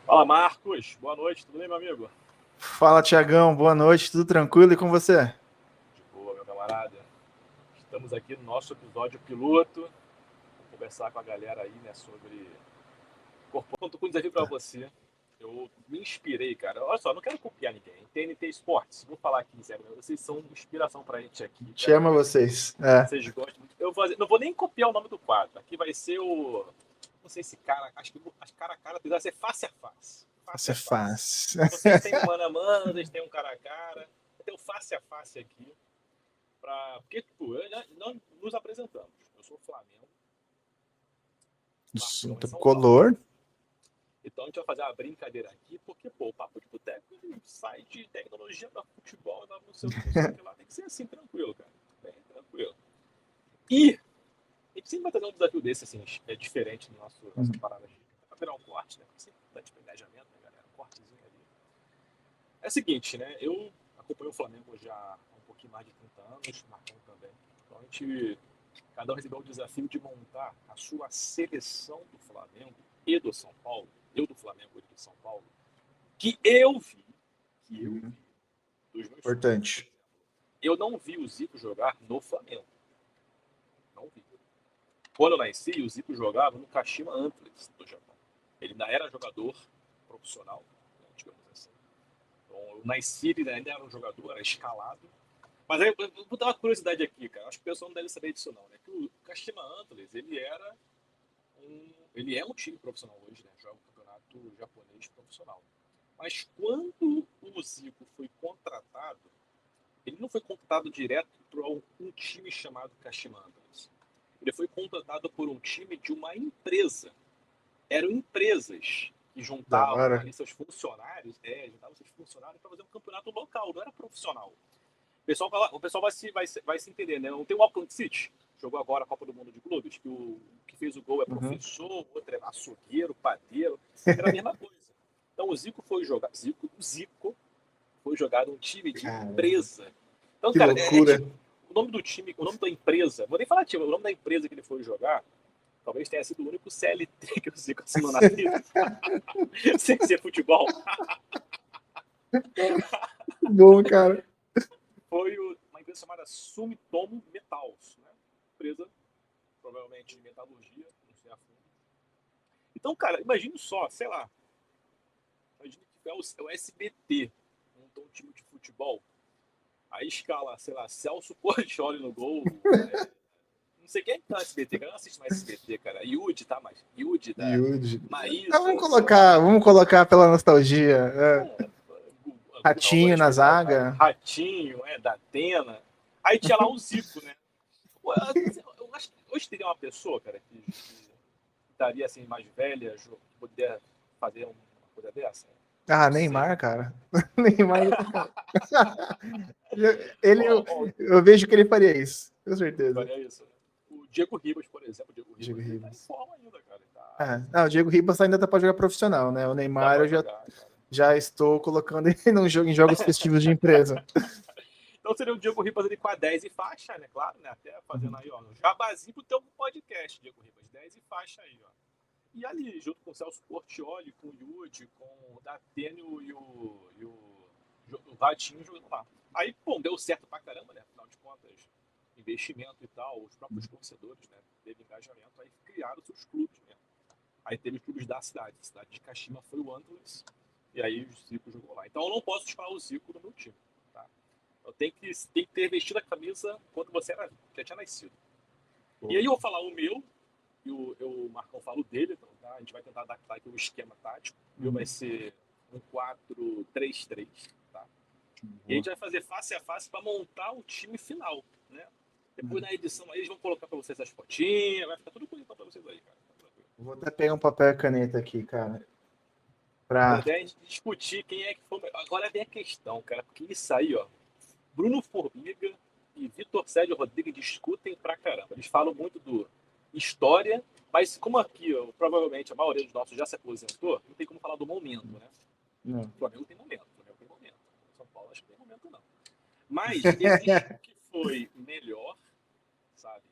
Fala, Marcos. Boa noite, tudo bem, meu amigo? Fala, Tiagão, boa noite, tudo tranquilo e com você? De boa, meu camarada. Estamos aqui no nosso episódio piloto. Vou conversar com a galera aí, né, sobre corpo. Conto com um desafio pra Tá. você. Eu me inspirei, cara. Olha só, não quero copiar ninguém. TNT Sports, vou falar aqui, sério, vocês são inspiração pra gente aqui. Te Quero amo a que vocês. É, vocês gostem muito. Não vou nem copiar o nome do quadro. Aqui vai ser o. Não sei se cara. Acho que cara a cara vai ser face a face. Face você a face. faz. Vocês têm um mano a mano, vocês têm um cara a cara. Tem o face a face aqui. Porque, tipo, nós nos apresentamos. Eu sou o Flamengo, Marcão em São Paulo. Color. Então a gente vai fazer uma brincadeira aqui, porque, pô, o papo de boteco sai de tecnologia pra futebol, não sei o que, não sei o que lá. Tem que ser assim, tranquilo, cara. Bem tranquilo. E a gente sempre vai trazer um desafio desse, assim, diferente do nossa parada aqui. Pra virar um corte, né? Porque sempre tá de planejamento, né, galera? Um cortezinho ali. É o seguinte, né? Eu acompanho o Flamengo já há um pouquinho mais de 30 anos, o Marcão também. Então a gente cada um recebeu o desafio de montar a sua seleção do Flamengo e do São Paulo, eu do Flamengo e do São Paulo, que eu vi, que eu vi dos meus filhos, por Importante. exemplo. Eu não vi o Zico jogar no Flamengo. Não vi. Quando eu nasci, o Zico jogava no Kashima Antlers do Japão. Ele ainda era jogador profissional, né, digamos assim. Então, eu nasci, ele ainda era um jogador, era escalado. Mas aí, eu vou dar uma curiosidade aqui, cara. Acho que o pessoal não deve saber disso não, né? Que o Kashima Antlers, ele é um time profissional hoje, né? Joga o campeonato japonês profissional. Mas quando o Zico foi contratado, ele não foi contratado direto para um time chamado Kashima Antlers. Ele foi contratado por um time de uma empresa. Eram empresas que Da juntavam hora. ali seus funcionários, para fazer um campeonato local, não era profissional. O pessoal vai se entender, né? Não tem o Auckland City, jogou agora a Copa do Mundo de Clubes, que o que fez o gol é Uhum. professor, o outro é açougueiro, padeiro. Era a mesma coisa. Então o Zico foi jogar. O Zico foi jogar num time de Caramba, empresa. Então, que cara, é loucura. tipo. O nome do time, o nome da empresa, vou nem falar time, o nome da empresa que ele foi jogar, talvez tenha sido o único CLT que o Zico assinou na vida, sem ser futebol, Bom, cara. foi uma empresa chamada Sumitomo Metals, né? Empresa provavelmente de metalurgia, não sei a fundo. Então, cara, imagine só, sei lá, imagine que é o SBT, montou um time de futebol, aí escala, sei lá, Celso Portiolli no gol, não sei quem é que tá no SBT, cara, eu não assisto mais SBT, cara, Yudi, tá mais, Yudi da Yudi. Ah, Maísa, sei lá, vamos colocar pela nostalgia. é, Gugu não, agora Ratinho na esqueci, zaga. Ratinho, da Atena, aí tinha lá o Zico, né? Pô, eu acho que hoje teria uma pessoa, cara, que estaria assim mais velha, que poderia fazer uma coisa dessa? Ah, Não sei. Neymar, cara. Neymar é outro cara. Ele, Ó, eu, ó, eu vejo que ele faria isso, com certeza. faria isso. O Diego Ribas, por exemplo, o Diego Diego Ribas, ele tá em Ribas. forma ainda, cara. Ele Ah, não, o Diego Ribas ainda dá pra jogar profissional, né? O dá Neymar pra eu já, jogar, cara. já estou colocando ele num jogo, em jogos festivos de empresa. Então seria o Diego Ribas ali com a 10 e faixa, né? Claro, né? Até fazendo aí, ó, um jabazinho pro teu podcast, Diego Ribas. 10 e faixa aí, ó. E ali, junto com o Celso Portiolli, com o Yudi, com o Datênio e o Ratinho jogando lá. Aí, bom, deu certo pra caramba, né? Afinal de contas, investimento e tal, os próprios torcedores, né? Teve engajamento, aí criaram seus clubes mesmo. Aí teve os clubes da cidade. A cidade de Kashima foi o Antlers, e aí o Zico jogou lá. Então eu não posso escalar o Zico no meu time, tá? Eu tenho que ter vestido a camisa quando você já tinha nascido. E aí eu vou falar o meu, e o Marcão fala o dele, então, tá? A gente vai tentar adaptar aqui o esquema tático. O meu vai ser um 4-3-3, tá? E a gente Boa. vai fazer face a face para montar o time final, né? Depois na edição aí eles vão colocar para vocês as fotinhas, vai ficar tudo bonito para vocês aí, cara. Vou até pegar um papel e caneta aqui, cara. Mas a Pra... ideia é a gente discutir quem é que foi. Agora vem a questão, cara, porque isso aí, ó. Bruno Formiga e Vitor Sérgio Rodrigues discutem pra caramba. Eles falam muito do história, mas como aqui, ó, provavelmente a maioria dos nossos já se aposentou, não tem como falar do momento, né? Não. O Flamengo tem momento, o Flamengo tem momento. O São Paulo acho que tem momento não. Mas existe o que foi melhor, sabe?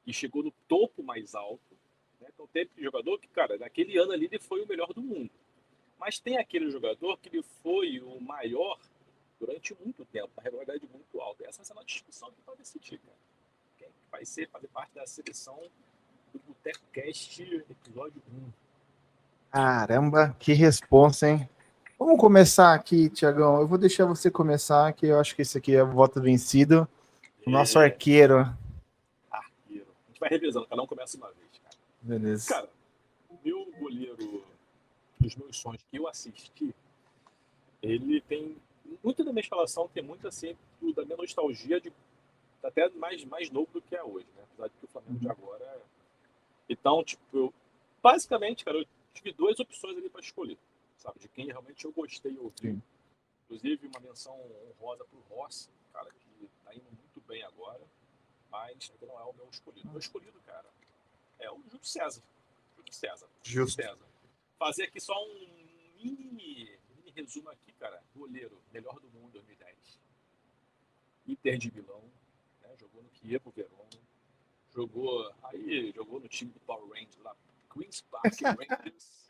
Que chegou no topo mais alto. Né? Então teve jogador que, cara, naquele ano ali ele foi o melhor do mundo. Mas tem aquele jogador que ele foi o maior durante muito tempo, uma regularidade muito alta. Essa vai ser uma discussão que vai decidir, cara. Quem vai fazer parte da seleção do Boteco Cast episódio 1. Caramba, que responsa, hein? Vamos começar aqui, Tiagão. Eu vou deixar você começar, que eu acho que esse aqui é o voto vencido. O nosso arqueiro. Arqueiro. A gente vai revezando, cada um começa uma vez, cara. Beleza. Cara, o meu goleiro dos meus sonhos que eu assisti, ele tem muito da minha escalação, tem muito assim da minha nostalgia de até mais novo do que é hoje, né? Apesar de que o Flamengo de agora é... Então, tipo, basicamente, cara, eu tive duas opções ali para escolher, sabe? De quem realmente eu gostei de ouvir. Sim. Inclusive, uma menção honrosa pro Rossi, cara, que tá indo muito bem agora, mas ainda não é o meu escolhido. O meu escolhido, cara, é o Júlio César. Júlio César. Fazer aqui só um mini resumo aqui, cara. Goleiro, melhor do mundo 2010. Inter de Milão, né? Jogou no Chievo Verona. Jogou no time do Power Rangers lá, Queen's Park Rangers.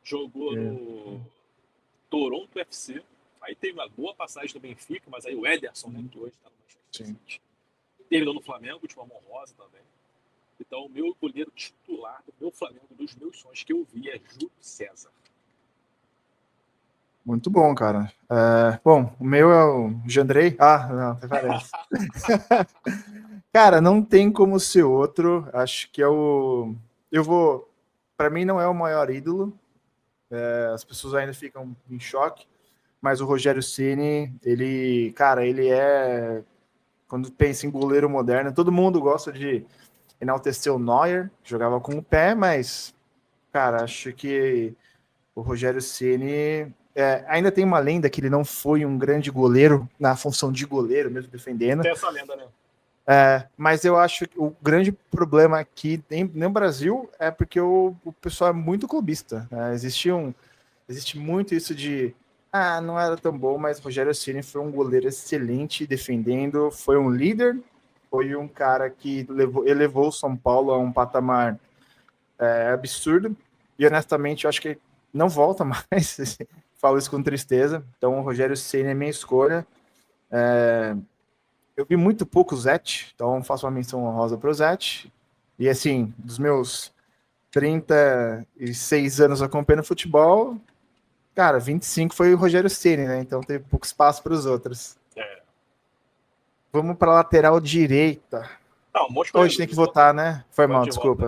Jogou no Toronto FC. Aí teve uma boa passagem do Benfica, mas aí o Ederson, né, que hoje está no Manchester City. Terminou no Flamengo, de uma honrosa também. Então, o meu goleiro titular do meu Flamengo, dos meus sonhos que eu vi, é Júlio César. Muito bom, cara. Bom, o meu é o Jandrei. Ah, não, até parece. Cara, não tem como ser outro. Acho que é o. Eu vou. Para mim, não é o maior ídolo. As pessoas ainda ficam em choque. Mas o Rogério Ceni, ele, cara, ele é. Quando pensa em goleiro moderno, todo mundo gosta de enaltecer o Neuer, que jogava com o pé, mas, cara, acho que o Rogério Ceni ainda tem uma lenda que ele não foi um grande goleiro na função de goleiro, mesmo defendendo. Tem essa lenda, né? Mas eu acho que o grande problema aqui no Brasil é porque o pessoal é muito clubista. Né? Existe muito isso de não era tão bom, mas o Rogério Ceni foi um goleiro excelente defendendo, foi um líder, foi um cara que elevou o São Paulo a um patamar absurdo, e honestamente eu acho que não volta mais, falo isso com tristeza, então o Rogério Ceni é minha escolha. Eu vi muito pouco o Zete, então faço uma menção honrosa para o Zete, e assim, dos meus 36 anos acompanhando futebol, cara, 25 foi o Rogério Ceni, né? Então teve pouco espaço para os outros. Vamos para a lateral direita. Não, um monte Hoje a gente tem que votar, né? Foi mal, desculpa.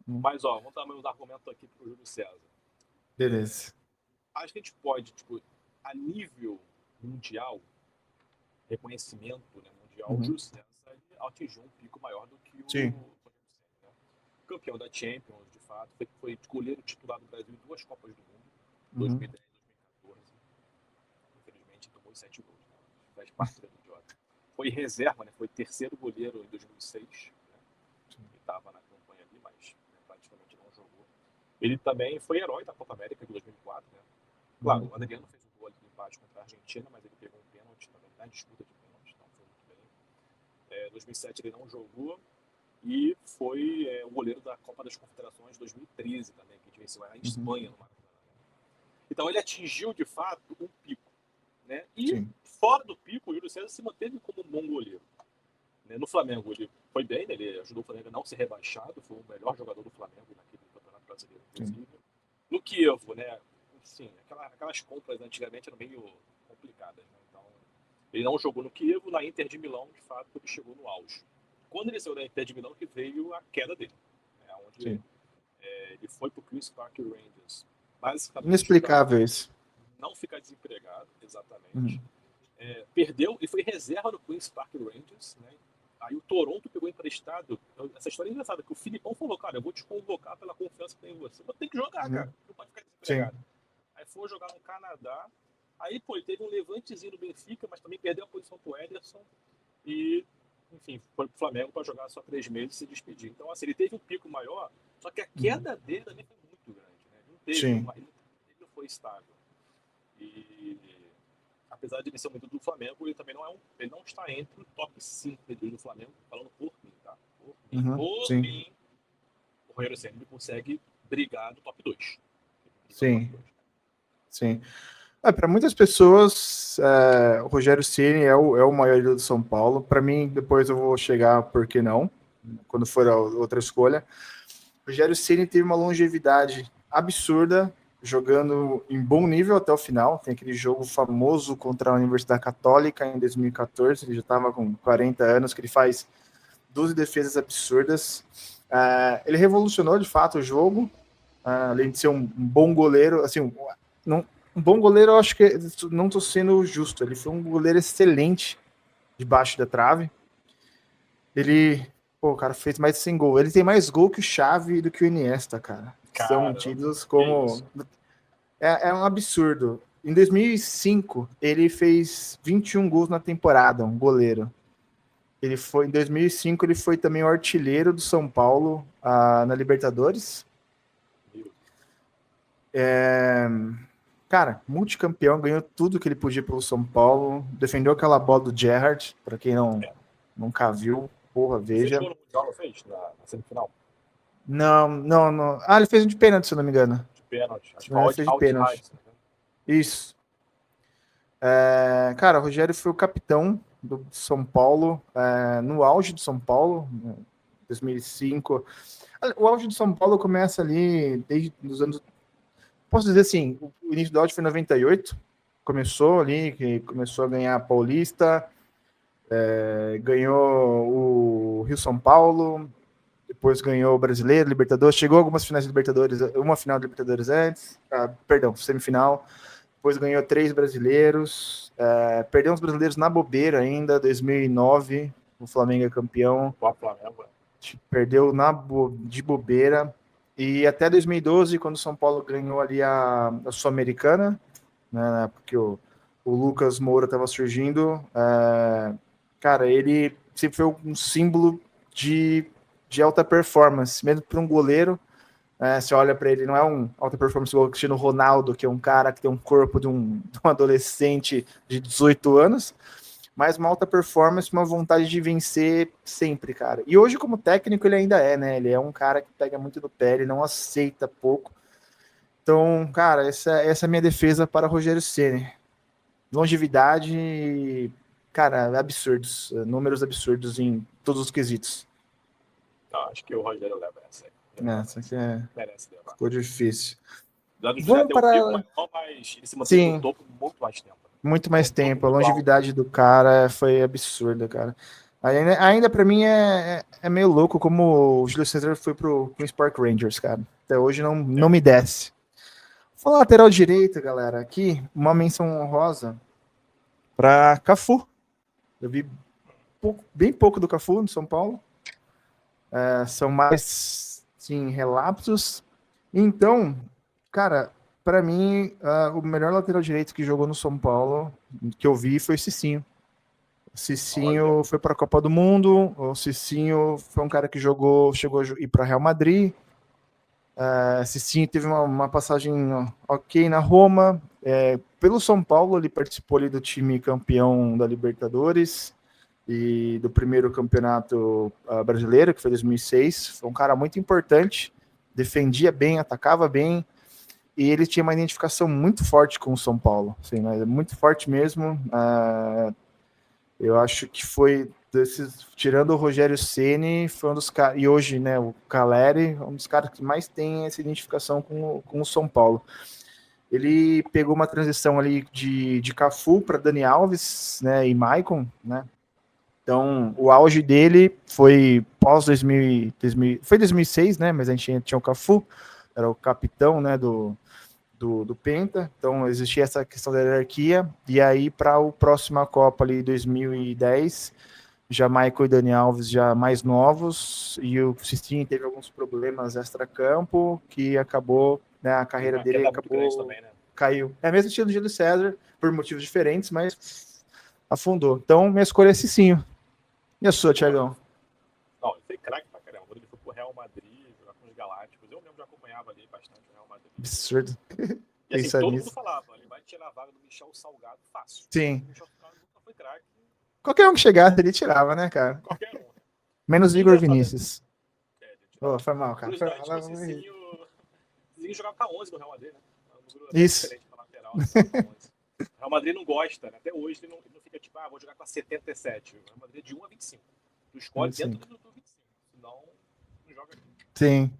Mas, vamos dar meus argumentos aqui pro Júlio César. Beleza. Acho que a gente pode, tipo, a nível mundial, reconhecimento, né, mundial, o Júlio César atingiu um pico maior do que o Rogério Ceni, né? Campeão da Champions, de fato, foi goleiro titular do Brasil em 2 Copas do Mundo, 2010 e 2014. Infelizmente, tomou 7 gols, né? Faz parte do idiota. Foi reserva, né? Foi terceiro goleiro em 2006, né? Ele estava na campanha ali, mas praticamente não jogou. Ele também foi herói da Copa América de 2004, né? Claro, o Adriano fez um gol ali no empate contra a Argentina, mas ele pegou um pênalti também na disputa de pênalti, então foi muito bem. 2007 ele não jogou e foi o goleiro da Copa das Confederações de 2013 também, que a gente venceu lá em Espanha, no Maracanã. Então ele atingiu, de fato, um pico. Né? E fora do pico, o Júlio César se manteve como um bom goleiro. Né? No Flamengo ele foi bem, né? Ele ajudou o Flamengo a não ser rebaixado, foi o melhor jogador do Flamengo naquele campeonato brasileiro, inclusive. No Chievo, né? Sim, aquelas compras antigamente eram meio complicadas. Né? Então, ele não jogou no Chievo, na Inter de Milão, de fato, ele chegou no auge. Quando ele saiu da Inter de Milão, que veio a queda dele. Né? Onde ele foi para o Queen's Park Rangers. Inexplicável isso. Não ficar desempregado, exatamente. Perdeu e foi reserva no Queen's Park Rangers, né? Aí o Toronto pegou emprestado. Essa história é engraçada, que o Filipão falou, cara, eu vou te convocar pela confiança que tem em você. Mas tem que jogar, cara. Não pode ficar desempregado. Aí foi jogar no Canadá. Aí, pô, ele teve um levantezinho no Benfica, mas também perdeu a posição pro Ederson. E, enfim, foi pro Flamengo para jogar só 3 meses e se despedir. Então, assim, ele teve um pico maior, só que a queda dele também foi muito grande, né? Ele não foi estável. E apesar de ele ser muito do Flamengo, ele também ele não está entre o top 5 do Flamengo, falando por mim, tá? Por mim, o Rogério Ceni consegue brigar no top 2. Sim. sim. Para muitas pessoas, o Rogério Ceni é o maior ídolo do São Paulo. Para mim, depois eu vou chegar, por que não, quando for a outra escolha. O Rogério Ceni teve uma longevidade absurda, jogando em bom nível até o final. Tem aquele jogo famoso contra a Universidade Católica em 2014, ele já estava com 40 anos, que ele faz 12 defesas absurdas. Ele revolucionou, de fato, o jogo, além de ser um bom goleiro. Assim, um bom goleiro, eu acho que não estou sendo justo. Ele foi um goleiro excelente debaixo da trave. O cara fez mais de 100 gols. Ele tem mais gol que o Xavi e do que o Iniesta, cara. São tidos como... É um absurdo. Em 2005, ele fez 21 gols na temporada, um goleiro. Em 2005, ele foi também o artilheiro do São Paulo na Libertadores. Cara, multicampeão, ganhou tudo que ele podia pelo São Paulo. Defendeu aquela bola do Gerrard, para quem nunca viu. Porra, veja. Ele não fez na semifinal? Não. Ele fez um de pênalti, se eu não me engano. De pênalti. Acho que ele fez de pênalti. Isso. Cara, o Rogério foi o capitão do São Paulo, no auge do São Paulo, 2005. O auge do São Paulo começa ali desde os anos... Posso dizer assim, o início do auge foi em 98. Começou ali, que começou a ganhar a Paulista, ganhou o Rio-São Paulo, depois ganhou o Brasileiro, Libertadores, chegou algumas finais de Libertadores, uma final de Libertadores antes, semifinal, depois ganhou 3 brasileiros, perdeu uns brasileiros na bobeira ainda, 2009, o Flamengo é campeão, perdeu de bobeira, e até 2012, quando o São Paulo ganhou ali a Sul-Americana, né, porque o Lucas Moura estava surgindo, cara, ele sempre foi um símbolo de alta performance, mesmo para um goleiro. Você olha para ele, não é um alta performance igual o Cristiano Ronaldo, que é um cara que tem um corpo de um adolescente de 18 anos, mas uma alta performance, uma vontade de vencer sempre, cara. E hoje, como técnico, ele ainda né? Ele é um cara que pega muito no pé, ele não aceita pouco. Então, cara, essa é a minha defesa para Rogério Ceni. Longevidade, cara, absurdos, números absurdos em todos os quesitos. Acho que o Rogério leva essa aí. Essa aqui merece levar. Ficou difícil. Vamos para... maior, mas ele se manteve no topo muito mais tempo. Muito mais tempo. A longevidade do cara foi absurda, cara. Ainda para mim é meio louco como o Júlio César foi pro Queen's Park Rangers, cara. Até hoje não me desce. Vou falar lateral direito, galera. Aqui, uma menção honrosa para Cafu. Eu vi bem pouco do Cafu no São Paulo. São mais, sim, relapsos. Então, cara, para mim, o melhor lateral direito que jogou no São Paulo, que eu vi, foi o Cicinho. O Cicinho foi para a Copa do Mundo. O Cicinho foi um cara que chegou a ir para Real Madrid. Cicinho teve uma passagem ok na Roma. Pelo São Paulo, ele participou ali do time campeão da Libertadores e do primeiro campeonato brasileiro, que foi 2006. Foi um cara muito importante, defendia bem, atacava bem, e ele tinha uma identificação muito forte com o São Paulo, assim, né? Muito forte mesmo. Eu acho que foi tirando o Rogério Ceni, foi um dos caras, e hoje, né, o Caleri, um dos caras que mais tem essa identificação com o São Paulo. Ele pegou uma transição ali de Cafu para Dani Alves, né, e Maicon, né? Então, o auge dele foi pós 2000, foi 2006, né? Mas a gente tinha o Cafu, era o capitão, né, do Penta. Então, existia essa questão da hierarquia. E aí, para a próxima Copa ali, 2010, já Maicon e Dani Alves já mais novos, e o Cicinho teve alguns problemas extra-campo, que acabou, né, a carreira dele acabou, também, né? Caiu. Mesmo estilo de Júlio César, por motivos diferentes, mas afundou. Então, minha escolha é Cicinho. E a sua, Thiagão? Não, ele foi craque pra caramba. Quando ele foi pro Real Madrid, jogar com os Galácticos, eu mesmo já acompanhava ali bastante o Real Madrid. Absurdo. E assim, todo mundo falava, ele vai tirar a vaga do Michel Salgado fácil. Sim. O Michel Salgado nunca foi craque. Qualquer um que chegasse, ele tirava, né, cara? Qualquer um. Menos Igor Vinícius. Foi mal, cara. O Cicinho jogava com a 11 no Real Madrid, né? Isso. Nossa, tá 11. O Real Madrid não gosta, né? Até hoje ele não fica tipo, vou jogar com a 77. O Real Madrid é de 1 a 25. Tu escolhe dentro 25. do 25. Senão, não joga aqui. Sim.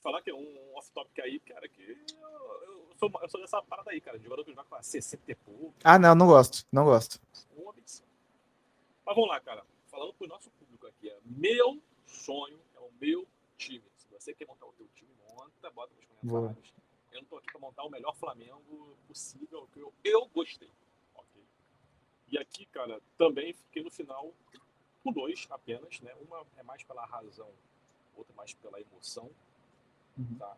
Falar que é um off-topic aí, cara, que eu sou dessa parada aí, cara. De jogador que joga com a 60 e pouco. Ah, não gosto. Não gosto. 1 a 25. Mas vamos lá, cara. Falando pro nosso público aqui, meu sonho é o meu time. Se você quer montar o teu time, monta, bota nos comentários. Eu não tô aqui pra montar o melhor Flamengo possível, que eu gostei. Okay? E aqui, cara, também fiquei no final com 2 apenas, né? Uma é mais pela razão, outra mais pela emoção. Tá?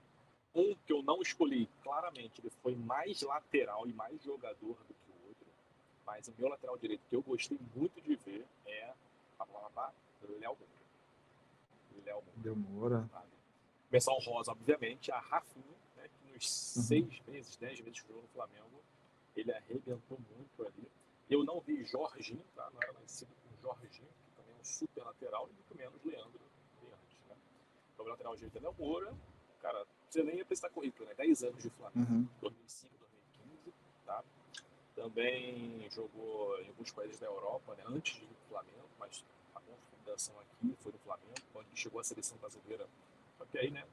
Um que eu não escolhi claramente, ele foi mais lateral e mais jogador do que o outro. Mas o meu lateral direito que eu gostei muito de ver é Léo Moura. Menção rosa, obviamente, a Rafinha, né, que nos 6 meses, 10 meses que jogou no Flamengo, ele arrebentou muito ali. Eu não vi Jorginho, tá? Não era nascido com Jorginho, que também é um super lateral, e muito menos Leandro antes, né? Então, o lateral direito é Léo Moura, cara, você nem ia precisar currículo, né? 10 anos de Flamengo, 2005, 2015, tá? Também jogou em alguns países da Europa, né, antes de ir para o Flamengo, mas a fundação aqui foi no Flamengo, quando ele chegou à seleção brasileira. Só que aí, né,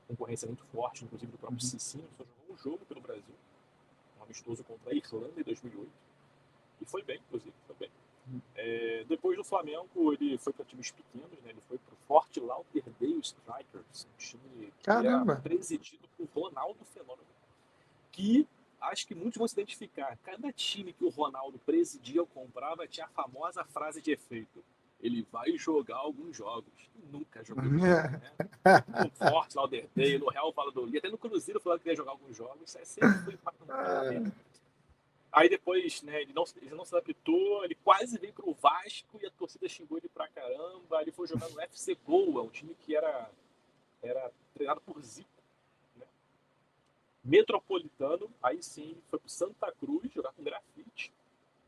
concorrência muito forte, inclusive do próprio Cicinho, só jogou um jogo pelo Brasil, um amistoso contra a Irlanda em 2008, e foi bem, inclusive, foi bem. Depois do Flamengo, ele foi para times pequenos, né, ele foi para o Fort Lauderdale Strikers, um time que era presidido por Ronaldo Fenômeno, que acho que muitos vão se identificar. Cada time que o Ronaldo presidia ou comprava tinha a famosa frase de efeito: ele vai jogar alguns jogos. E nunca jogou né? No Forte Lauderdale, no Real Valladolid, até no Cruzeiro falando que ia jogar alguns jogos. Sempre foi impactante. Aí depois, né, ele não se adaptou, ele quase veio pro Vasco e a torcida xingou ele pra caramba. Ele foi jogar no FC Goa, um time que era treinado por Zico. Metropolitano, aí sim foi pro Santa Cruz jogar com Grafite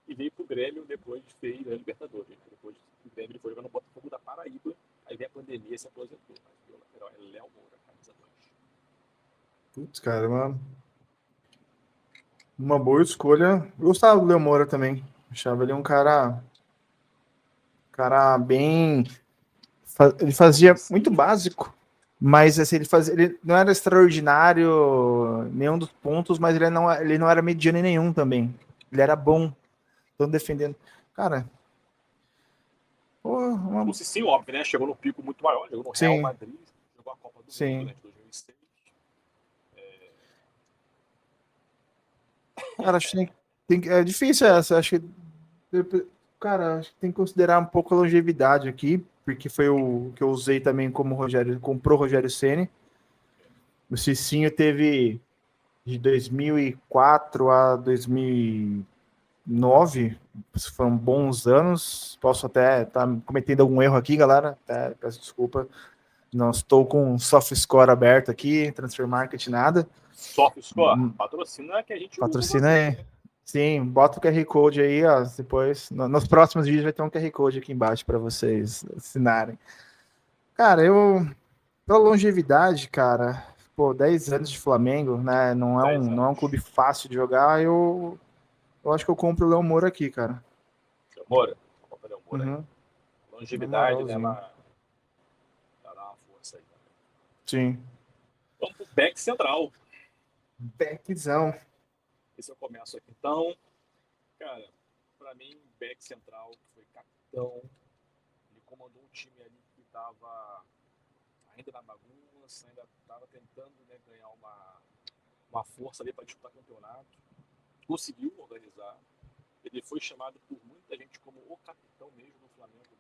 e veio pro Grêmio depois fez a Libertadores. Depois do Grêmio ele foi jogar no Botafogo da Paraíba, aí veio a pandemia e se aposentou. Mas o lateral é Léo Moura, camisa 2. Putz, cara, uma boa escolha. Eu gostava do Léo Moura também. Achava ele um cara bem. Ele fazia muito básico. Mas assim, ele não era extraordinário nenhum dos pontos, mas ele não era mediano em nenhum também. Ele era bom. Estão defendendo. Cara. O Cicinho, óbvio, né? Chegou no pico muito maior, jogou no Real Madrid, jogou a Copa do Mundo, né, de 2006. Cara, acho que é difícil essa. Acho que, cara, acho que tem que considerar um pouco a longevidade aqui, porque foi o que eu usei também como Rogério, comprou o Rogério Ceni. O Cicinho teve de 2004 a 2009, foram bons anos. Posso até estar cometendo algum erro aqui, galera. Até peço desculpa. Não estou com um soft score aberto aqui, transfer market, nada. Soft score, patrocina que a gente patrocina aí. Sim, bota o QR Code aí, ó. Depois, nos próximos vídeos vai ter um QR Code aqui embaixo para vocês assinarem. Cara, pela longevidade, cara, pô, 10 anos de Flamengo, né? Não é um clube fácil de jogar. Eu acho que eu compro o Léo Moura aqui, cara. Léo Moura? Léo Moura. Longevidade, né? Ela dá uma força aí. Né? Sim. Vamos pro back central. Backzão. Esse eu começo aqui. Então, cara, pra mim, back central foi capitão. Ele comandou um time ali que tava ainda na bagunça, ainda tava tentando, né, ganhar uma força ali para disputar campeonato. Conseguiu organizar. Ele foi chamado por muita gente como o capitão mesmo do Flamengo.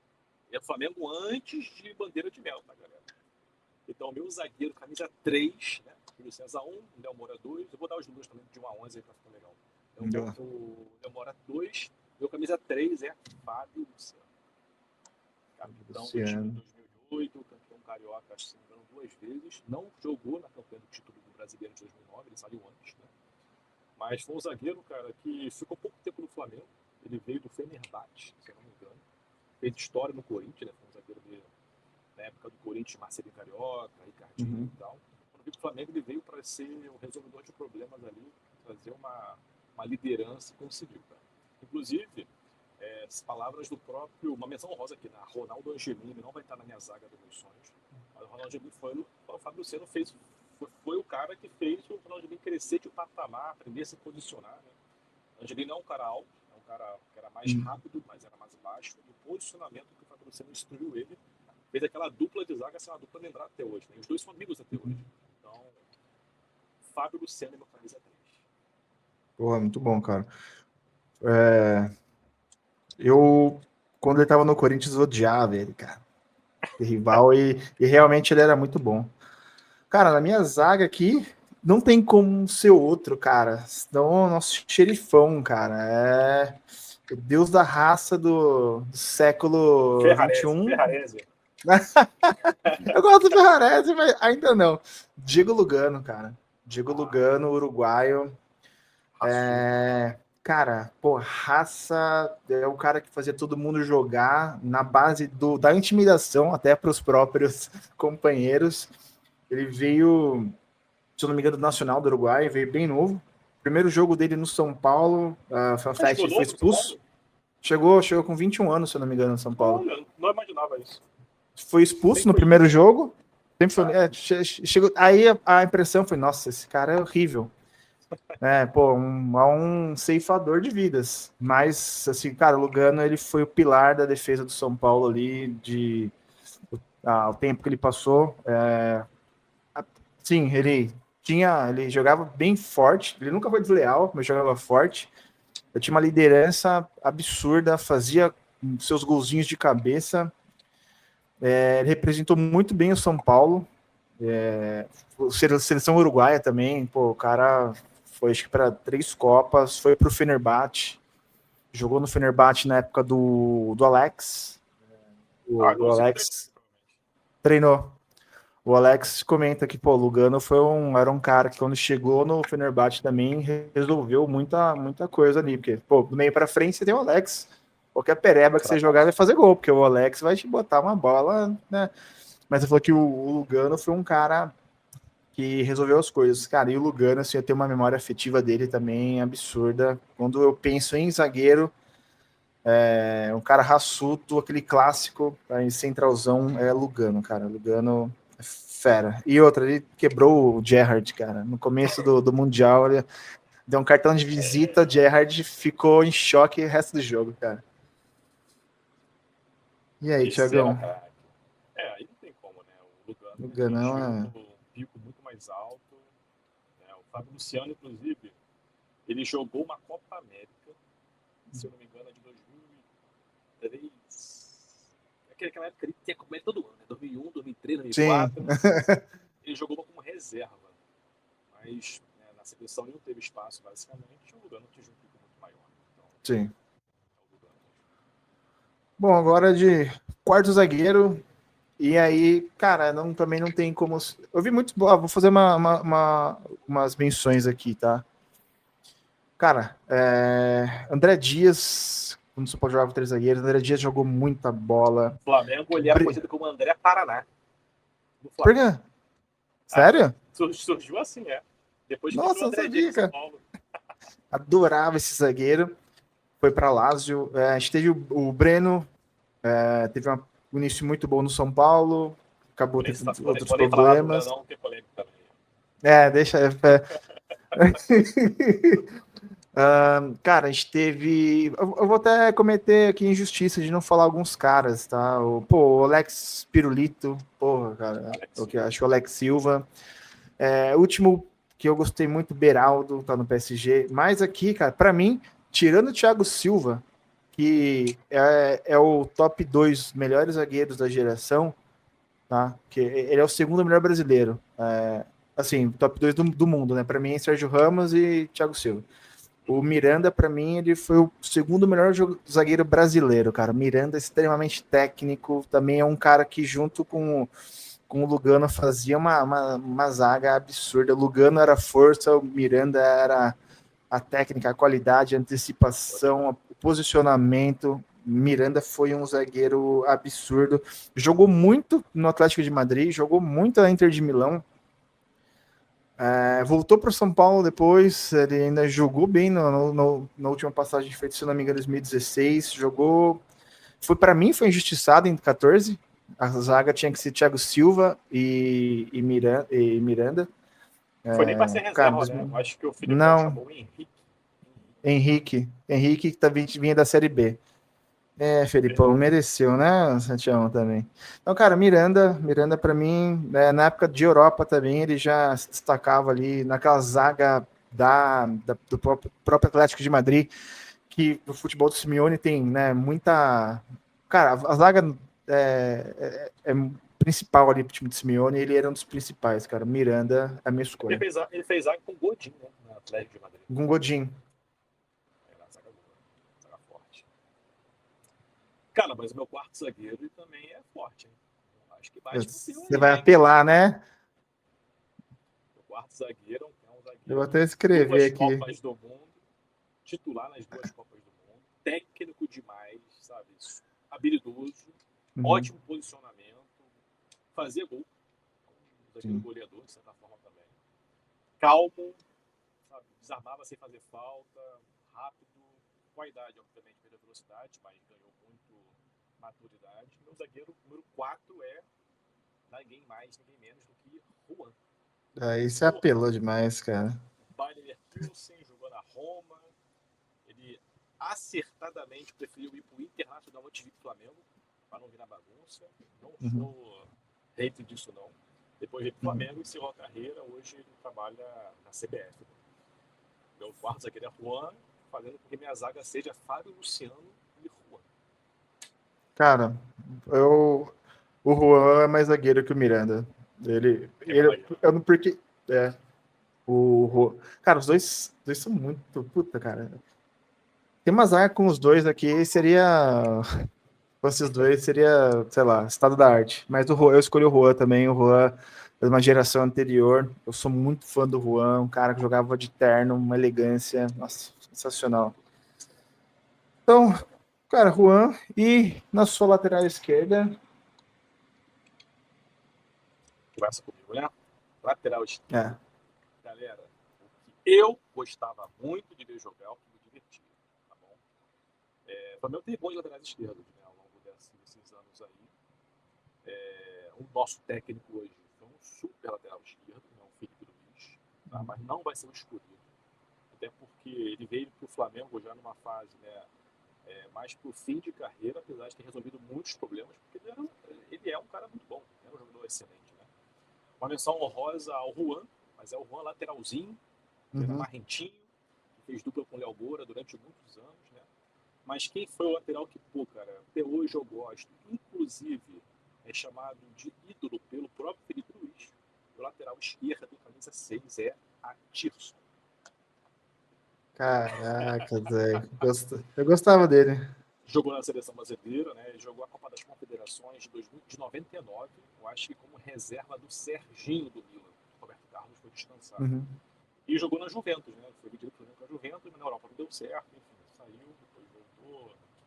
E é o Flamengo antes de Bandeira de Mel, tá, galera? Então, meu zagueiro, camisa 3, né? Júlio César 1, Léo Moura 2. Eu vou dar os números também de 1 a 11 aí pra ficar legal. Então, o Léo Moura 2, meu camisa 3 é Fábio Luciano. Capitão do time de 2008, campeão carioca, acho que se não me engano, 2 vezes. Não jogou na campanha do título do brasileiro de 2009, ele saiu antes, né? Mas foi um zagueiro, cara, que ficou pouco tempo no Flamengo. Ele veio do Fenerbahçe, se eu não me engano. Fez história no Corinthians, né? Foi um zagueiro dele na época do Corinthians, Marcelinho Carioca, Ricardinho e tal. Quando veio pro Flamengo, ele veio para ser o resolvedor de problemas ali, trazer uma uma liderança e conseguiu, cara. Inclusive, as palavras do próprio, uma menção honrosa aqui, né? Ronaldo Angelini não vai estar na minha zaga dos meus sonhos, mas o Ronaldo Angelini o Fábio Luciano foi o cara que fez o Ronaldo Angelini crescer de patamar, aprender a se posicionar, né? O Angelini não é um cara alto, é um cara que era mais rápido, mas era mais baixo, e o posicionamento que o Fábio Luciano instruiu ele fez aquela dupla de zaga ser uma dupla lembrada até hoje, né? Os dois são amigos até hoje. Então, Fábio Luciano é meu camisa 3. Porra, muito bom, cara. Eu, quando ele tava no Corinthians, odiava ele, cara. De rival, e realmente ele era muito bom. Cara, na minha zaga aqui, não tem como ser outro, cara. Senão, nosso xerifão, cara. É o deus da raça do século XXI. Ferrarese. Eu gosto do Ferrarese, mas ainda não. Diego Lugano, cara. Diego Lugano, uruguaio. Cara, pô, raça é o cara que fazia todo mundo jogar na base da intimidação, até para os próprios companheiros. Ele veio, se eu não me engano, do Nacional do Uruguai, veio bem novo. Primeiro jogo dele no São Paulo, ele foi expulso. Chegou com 21 anos, se eu não me engano, no São Paulo. Olha, não imaginava isso. Foi expulso no primeiro jogo. Sempre foi, chegou, aí a impressão foi, nossa, esse cara é horrível. Um ceifador de vidas. Mas, assim, cara, o Lugano, ele foi o pilar da defesa do São Paulo ali, o tempo que ele passou. Sim, ele jogava bem forte, ele nunca foi desleal, mas jogava forte. Eu tinha uma liderança absurda, fazia seus golzinhos de cabeça. Ele representou muito bem o São Paulo. Seleção uruguaia também, pô, o cara foi acho que para 3 Copas, foi para o Fenerbahçe, jogou no Fenerbahçe na época do Alex. O Alex treinou. O Alex comenta que, pô, o Lugano era um cara que quando chegou no Fenerbahçe também resolveu muita coisa ali, porque, pô, do meio para frente você tem o Alex, qualquer pereba que você jogar vai fazer gol, porque o Alex vai te botar uma bola, né? Mas ele falou que o Lugano foi um cara que resolveu as coisas. Cara, e o Lugano, assim, eu tenho uma memória afetiva dele também absurda. Quando eu penso em zagueiro, um cara raçudo, aquele clássico, em centralzão, é Lugano, cara. Lugano é fera. E outra, ele quebrou o Gerrard, cara. No começo do Mundial, ele deu um cartão de visita, o Gerrard ficou em choque o resto do jogo, cara. E aí, Thiagão? Aí não tem como, né? O Lugano um pico muito mais alto. Né? O Fábio Luciano, inclusive, ele jogou uma Copa América, se eu não me engano, é de 2003. Aquela época ele tinha Copa América todo ano, né? 2001, 2003, 2004. Sim. Ele jogou como reserva. Mas na seleção ele não teve espaço, basicamente. O Lugano tinha um pico muito maior. Então, sim. Bom, agora de quarto zagueiro. E aí, cara, também não tem como. Eu vi muito. Vou fazer umas menções aqui, tá? Cara, André Dias, quando você pode jogar com 3 zagueiros, André Dias jogou muita bola. O Flamengo, ele era conhecido como André Paraná. Por quê? Sério? Surgiu assim, Depois que nossa, o André Dias São Paulo. Adorava esse zagueiro. Foi para Lazio. A gente teve o Breno, teve um início muito bom no São Paulo, acabou tendo outros problemas. Não tem polêmica também. Deixa. Cara, a gente teve. Eu vou até cometer aqui injustiça de não falar alguns caras, tá? O Alex Pirulito, porra, cara. Acho que o Alex Silva. Último que eu gostei muito, Beraldo, tá no PSG. Mas aqui, cara, pra mim, tirando o Thiago Silva, que é o top 2 melhores zagueiros da geração, tá? Que ele é o segundo melhor brasileiro. Assim, top 2 do mundo, né? Pra mim é Sérgio Ramos e Thiago Silva. O Miranda, para mim, ele foi o segundo melhor zagueiro brasileiro, cara. Miranda é extremamente técnico, também é um cara que, junto com o Lugano, fazia uma zaga absurda. O Lugano era força, o Miranda era a técnica, a qualidade, a antecipação, o posicionamento. Miranda foi um zagueiro absurdo. Jogou muito no Atlético de Madrid, jogou muito na Inter de Milão. Voltou para o São Paulo depois, ele ainda jogou bem na última passagem feita, se não me engano, em 2016, jogou, para mim foi injustiçado em 14, a zaga tinha que ser Thiago Silva e Miranda. Foi nem para ser reserva, né? Eu acho que o Filipão chamou o Henrique que vinha da Série B. Felipão mereceu, né, Santiago também. Então, cara, Miranda para mim, na época de Europa também, ele já se destacava ali naquela zaga do próprio Atlético de Madrid, que o futebol do Simeone tem, né, muita... Cara, a zaga é principal ali pro time do Simeone, ele era um dos principais, cara. Miranda é a minha escolha. Ele fez zaga com Godin, né, no Atlético de Madrid. Com Godin. Cara, mas o meu quarto zagueiro também é forte, hein? Acho que bate Você vai apelar, né? O quarto zagueiro é um zagueiro. Eu vou até escrever aqui. Copas do Mundo, titular nas 2 Copas do Mundo, técnico demais, sabe? Habilidoso, ótimo posicionamento, fazer gol, zagueiro goleador, de certa forma também. Calmo, sabe? Desarmava sem fazer falta, rápido, com a idade, obviamente, pela velocidade, mas ganhou muito maturidade. Meu zagueiro número 4 é ninguém mais, ninguém menos do que Juan. Aí você apelou demais, cara. Bayer Leverkusen, jogou na Roma. Ele acertadamente preferiu ir para o Internacional antes de ir para o Flamengo, para não vir na bagunça. Não sou hater disso, não. Depois veio para o Flamengo, encerrou a carreira. Hoje ele trabalha na CBF. Meu quarto zagueiro é Juan, fazendo com que minha zaga seja Fábio Luciano e Juan. Cara, o Juan é mais zagueiro que o Miranda. Eu não porque cara, os dois são muito puta, cara. Tem uma zaga com os dois aqui, seria fosse os dois, seria, sei lá, estado da arte. Mas eu escolhi o Juan também, o Juan é de uma geração anterior. Eu sou muito fã do Juan, um cara que jogava de terno, uma elegância, nossa, sensacional. Então, cara, Juan, e na sua lateral esquerda? Conversa comigo, né? Lateral esquerda. Galera, eu gostava muito de ver jogar, o que me divertia, tá bom? Para mim, eu tenho bons laterais esquerdos, né, ao longo desses anos aí. O nosso técnico hoje é um super lateral esquerdo, né, o Felipe Luiz, tá? Mas não vai ser o escolhido. Até porque ele veio para o Flamengo já numa fase, né, mais para o fim de carreira, apesar de ter resolvido muitos problemas, porque ele é um cara muito bom, é um jogador excelente, né? Uma menção honrosa ao Juan, mas é o Juan lateralzinho, marrentinho, que fez dupla com o Léo Moura durante muitos anos, né? Mas quem foi o lateral que, cara, até hoje eu gosto, inclusive é chamado de ídolo pelo próprio Felipe Luiz, o lateral esquerdo, camisa 6, é a Tirson. Caraca, Zé, eu gostava dele. Jogou na seleção brasileira, né? Jogou a Copa das Confederações de 99, eu acho que como reserva do Serginho do Milan. O Roberto Carlos foi descansado. E jogou na Juventus, né? Foi vendido para a Juventus, mas na Europa não deu certo, enfim, saiu, depois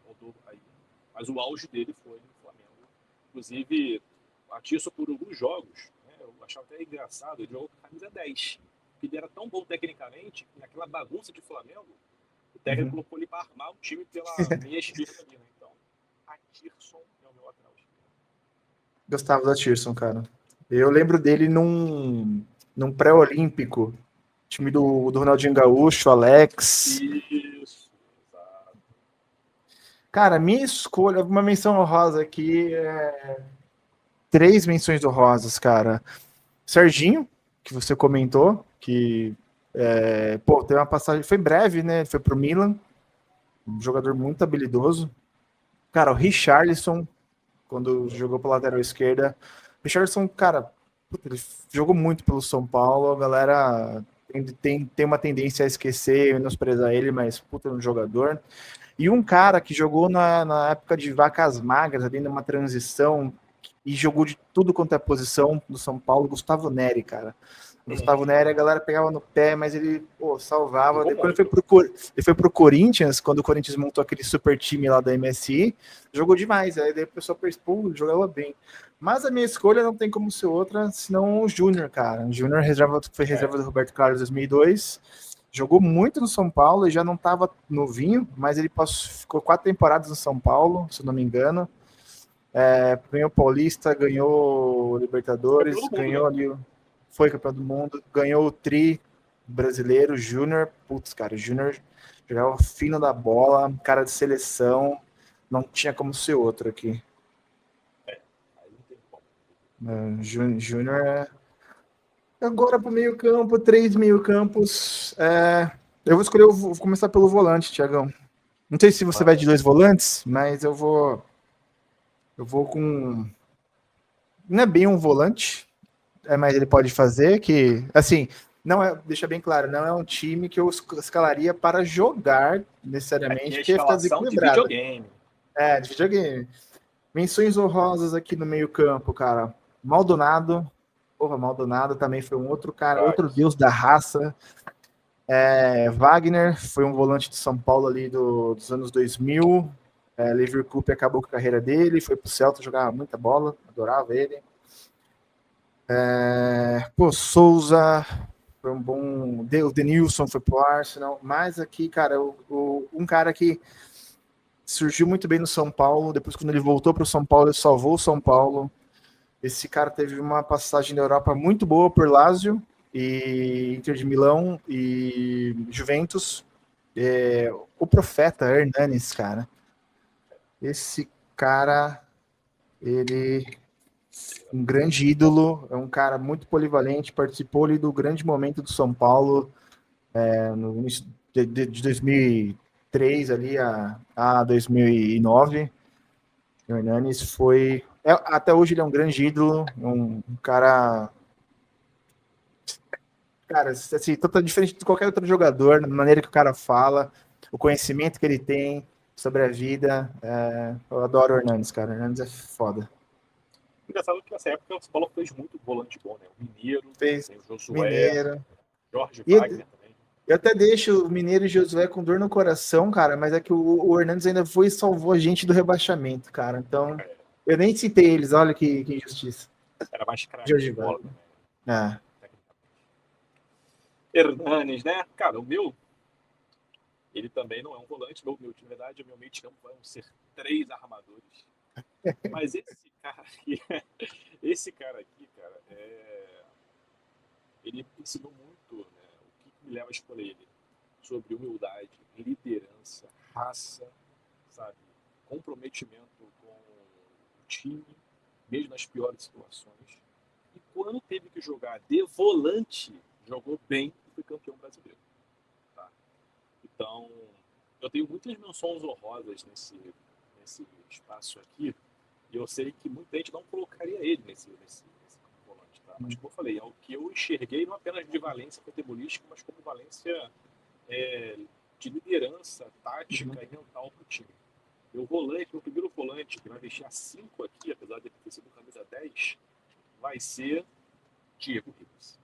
voltou aí. Mas o auge dele foi no Flamengo. Inclusive, atiço por alguns jogos, né? Eu achava até engraçado, ele jogou com a camisa 10. Ele era tão bom tecnicamente, que naquela bagunça de Flamengo, o técnico colocou ele para armar o time pela meia esquerda ali, né? Então, a Tirson é o meu lateral esquerdo. Gostava da Tirson, cara. Eu lembro dele num pré-olímpico, time do Ronaldinho Gaúcho, Alex. Isso, exato. Cara, minha escolha, uma menção honrosa aqui, 3 menções honrosas, cara. Serginho, que você comentou, que tem uma passagem, foi breve, né? Ele foi pro Milan, um jogador muito habilidoso. Cara, o Richarlison, quando jogou pela lateral esquerda. O Richarlison, cara, ele jogou muito pelo São Paulo, a galera tem uma tendência a esquecer, menosprezar ele, mas puta no jogador. E um cara que jogou na época de vacas magras, ali numa transição, e jogou de tudo quanto é posição do São Paulo, Gustavo Neri, cara. Gustavo Neri, a galera pegava no pé, mas ele, pô, salvava. Jogou Depois muito. ele foi pro Corinthians, quando o Corinthians montou aquele super time lá da MSI, jogou demais. Aí daí o pessoal pô, jogava bem. Mas a minha escolha não tem como ser outra, senão o Júnior, cara. O Júnior foi reserva do Roberto Carlos em 2002. Jogou muito no São Paulo e já não estava novinho, mas ele ficou 4 temporadas no São Paulo, se eu não me engano. Ganhou Paulista, ganhou Campeão Libertadores, do mundo, ganhou né? ali, foi campeão do mundo, ganhou o Tri brasileiro, Júnior. Putz, cara, o Júnior jogava fino da bola, cara de seleção, não tinha como ser outro aqui. Aí não tem como. Júnior é. Agora pro meio-campo, 3 meio-campos. Eu vou escolher, vou começar pelo volante, Thiagão. Não sei se você vai de 2 volantes, mas eu vou. Eu vou com. Não é bem um volante, mas ele pode fazer que. Assim, não é. Deixa bem claro, não é um time que eu escalaria para jogar Aqui necessariamente, é a porque ia ficar escalação de desequilibrado. videogame. De videogame. Menções honrosas aqui no meio-campo, cara. Maldonado. Porra, Maldonado também foi um outro cara, outro deus da raça. Wagner foi um volante de São Paulo ali dos anos 2000. Liverpool acabou com a carreira dele, foi pro Celta, jogava muita bola, adorava ele. Souza foi um bom. O Denilson foi pro Arsenal, mas aqui, cara, um cara que surgiu muito bem no São Paulo, depois quando ele voltou para o São Paulo, ele salvou o São Paulo. Esse cara teve uma passagem na Europa muito boa por Lazio e Inter de Milão e Juventus. O Profeta Hernanes, cara. Esse cara, ele um grande ídolo, é um cara muito polivalente, participou ali do grande momento do São Paulo, no início de 2003 ali a 2009. O Hernanes foi... até hoje ele é um grande ídolo, um cara... Cara, assim, totalmente diferente de qualquer outro jogador, na maneira que o cara fala, o conhecimento que ele tem sobre a vida. Eu adoro o Hernanes, cara. O Hernanes é foda. Engraçado que nessa época o São Paulo fez muito volante bom, né? O Mineiro, Fez tem o Josué, Mineiro. Jorge E Wagner também. eu até deixo o Mineiro e o Josué com dor no coração, cara, mas é que o Hernandes ainda foi e salvou a gente do rebaixamento, cara. Então, É, eu nem citei eles, olha que injustiça. era mais craque de Jorge bola Wagner. também, Ah, tecnicamente. Hernanes, né? Cara, o meu, ele também não é um volante. De verdade, o meu meio de campo vão ser 3 armadores. Mas esse cara aqui, cara, ele ensinou muito, né, o que me leva a escolher ele. Sobre humildade, liderança, raça, sabe? Comprometimento com o time, mesmo nas piores situações. E quando teve que jogar de volante, jogou bem e foi campeão brasileiro. Tá? Então, eu tenho muitas menções honrosas nesse espaço aqui, e eu sei que muita gente não colocaria ele nesse volante. Tá? Mas, como eu falei, é o que eu enxerguei não apenas de valência futebolística, mas como valência de liderança tática e mental para o time. Meu primeiro volante, que vai vestir a 5 aqui, apesar de ter sido camisa 10, vai ser Diego Ribas.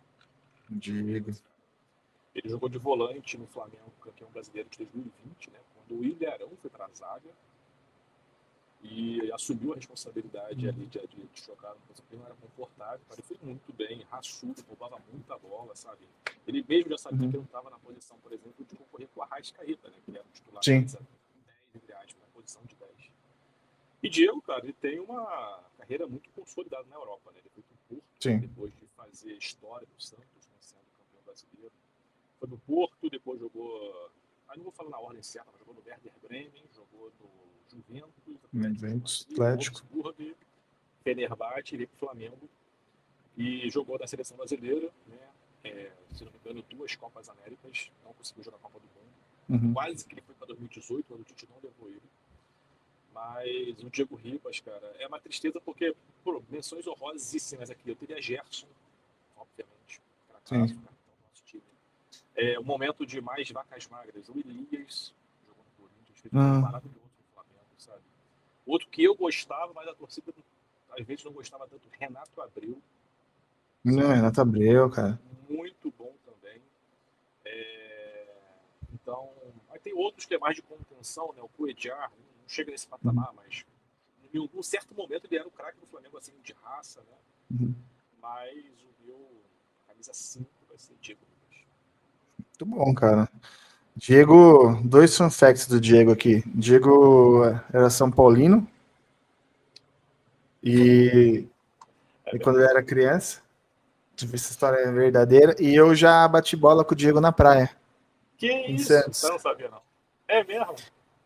Diego. Ele jogou de volante no Flamengo, campeão brasileiro de 2020, né, quando o Ilharão foi para a zaga e assumiu a responsabilidade ali de jogar no posição que não era confortável. Ele foi muito bem, raçudo, roubava muita bola, sabe? Ele mesmo já sabia que não estava na posição, por exemplo, de concorrer com o Arrascaeta, né, que era o titular da 10, entre aspas, na posição de 10. E Diego, cara, ele tem uma carreira muito consolidada na Europa, né? Ele foi pro Porto, né, depois de fazer história do Santos, né, sendo campeão brasileiro. Foi no Porto, depois jogou... não vou falar na ordem certa, mas jogou no Werder Bremen, jogou no Juventus, Atlético. Wolfsburg, Fenerbahçe, ele pro Flamengo. E jogou na seleção brasileira, né? Se não me engano, 2 Copas Américas, não conseguiu jogar a Copa do Mundo. Quase que ele foi para 2018, quando o Tite não levou ele. Mas o Diego Ribas, cara, é uma tristeza porque, menções honrosíssimas aqui. Eu teria Gerson, obviamente, cracaço, capitão do nosso time. O momento de mais vacas magras, o Elias, jogou no Corinthians, fez um jogo maravilhoso no Flamengo, sabe? Outro que eu gostava, mas a torcida às vezes não gostava tanto, Renato Abreu. Não, Renato Abreu, cara. muito bom também. Então, aí tem outros que é mais de contenção, né? O Cuejar não chega nesse patamar, mas em algum certo momento ele era o craque do Flamengo, assim, de raça, né? Uhum. Mas o meu camisa 5 vai ser Diego Ribas. Muito bom, cara. Diego, dois fun facts do Diego aqui. Diego era São Paulino e, É e quando verdade. ele era criança, essa história é verdadeira, e eu já bati bola com o Diego na praia, Que em isso? Santos. Eu não sabia, não. É mesmo?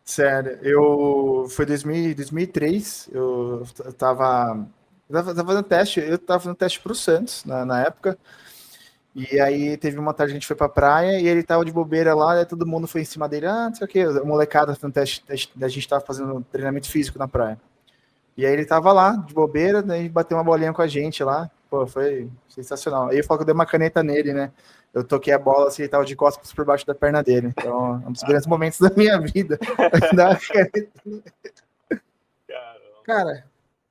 Sério, foi 2003, eu tava fazendo teste, eu tava fazendo teste pro Santos na época, e aí teve uma tarde a gente foi pra praia e ele tava de bobeira lá, e todo mundo foi em cima dele, não sei o que, a molecada fazendo teste, a gente tava fazendo treinamento físico na praia. E aí ele tava lá, de bobeira, daí bateu uma bolinha com a gente lá. Pô, foi sensacional. Aí eu falo que eu dei uma caneta nele, né? Eu toquei a bola assim, ele tava de costas por baixo da perna dele. Então, é um dos grandes momentos da minha vida. Dar uma caneta. Caramba. Cara,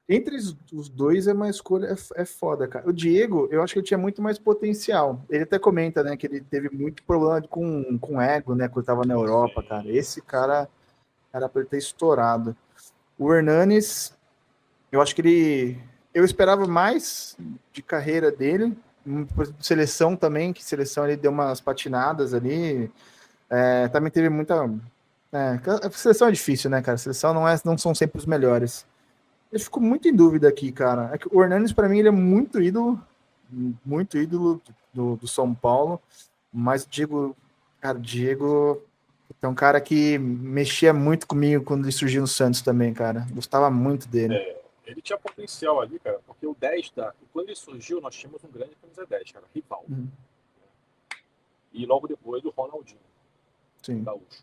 entre os dois é uma escolha, é foda, cara. O Diego, eu acho que ele tinha muito mais potencial. Ele até comenta, né, que ele teve muito problema com ego, né, quando tava na Europa, cara. Sim. Esse cara era pra ele ter estourado. O Hernanes, eu acho que eu esperava mais de carreira dele, seleção também, que seleção ele deu umas patinadas ali. Também teve muita. A seleção é difícil, né, cara? A seleção não são sempre os melhores. Eu fico muito em dúvida aqui, cara. É que o Hernanes, para mim, ele é muito ídolo do São Paulo, mas o Diego, cara, o Diego é um cara que mexia muito comigo quando ele surgiu no Santos também, cara. Gostava muito dele. Ele tinha potencial ali, cara, porque o 10 quando ele surgiu, nós tínhamos um grande camisa 10, cara, Rivaldo. Uhum. E logo depois o Ronaldinho, Sim, gaúcho.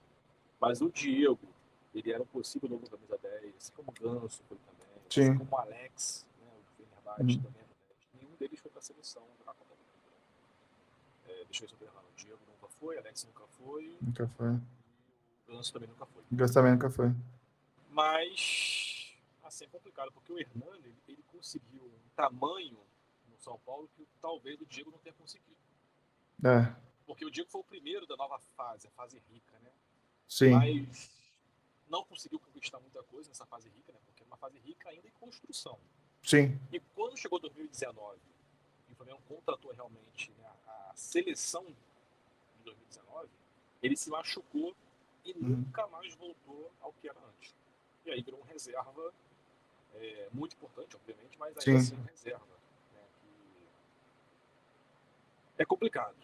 Mas o Diego, ele era um possível novo camisa 10, assim como o Ganso foi também, assim sim. como o Alex, né, o Fenerbahçe Uhum. também era 10. Nenhum deles foi para a seleção da Copa do Mundo. Deixa eu ver se eu tô errado. O Diego nunca foi, Alex nunca foi, Nunca foi. e o Ganso também nunca foi. Gus também nunca foi. Mas, assim, é complicado, porque o Hernani, ele conseguiu um tamanho no São Paulo que talvez o Diego não tenha conseguido. É, Porque o Diego foi o primeiro da nova fase, a fase rica, né? sim, Mas não conseguiu conquistar muita coisa nessa fase rica, né? Porque é uma fase rica ainda em construção. sim. E quando chegou 2019 e o Flamengo contratou realmente, né, a seleção de 2019, ele se machucou e Uhum. nunca mais voltou ao que era antes. E aí virou um reserva muito importante, obviamente, mas ainda Sim, assim um reserva. Né, é complicado.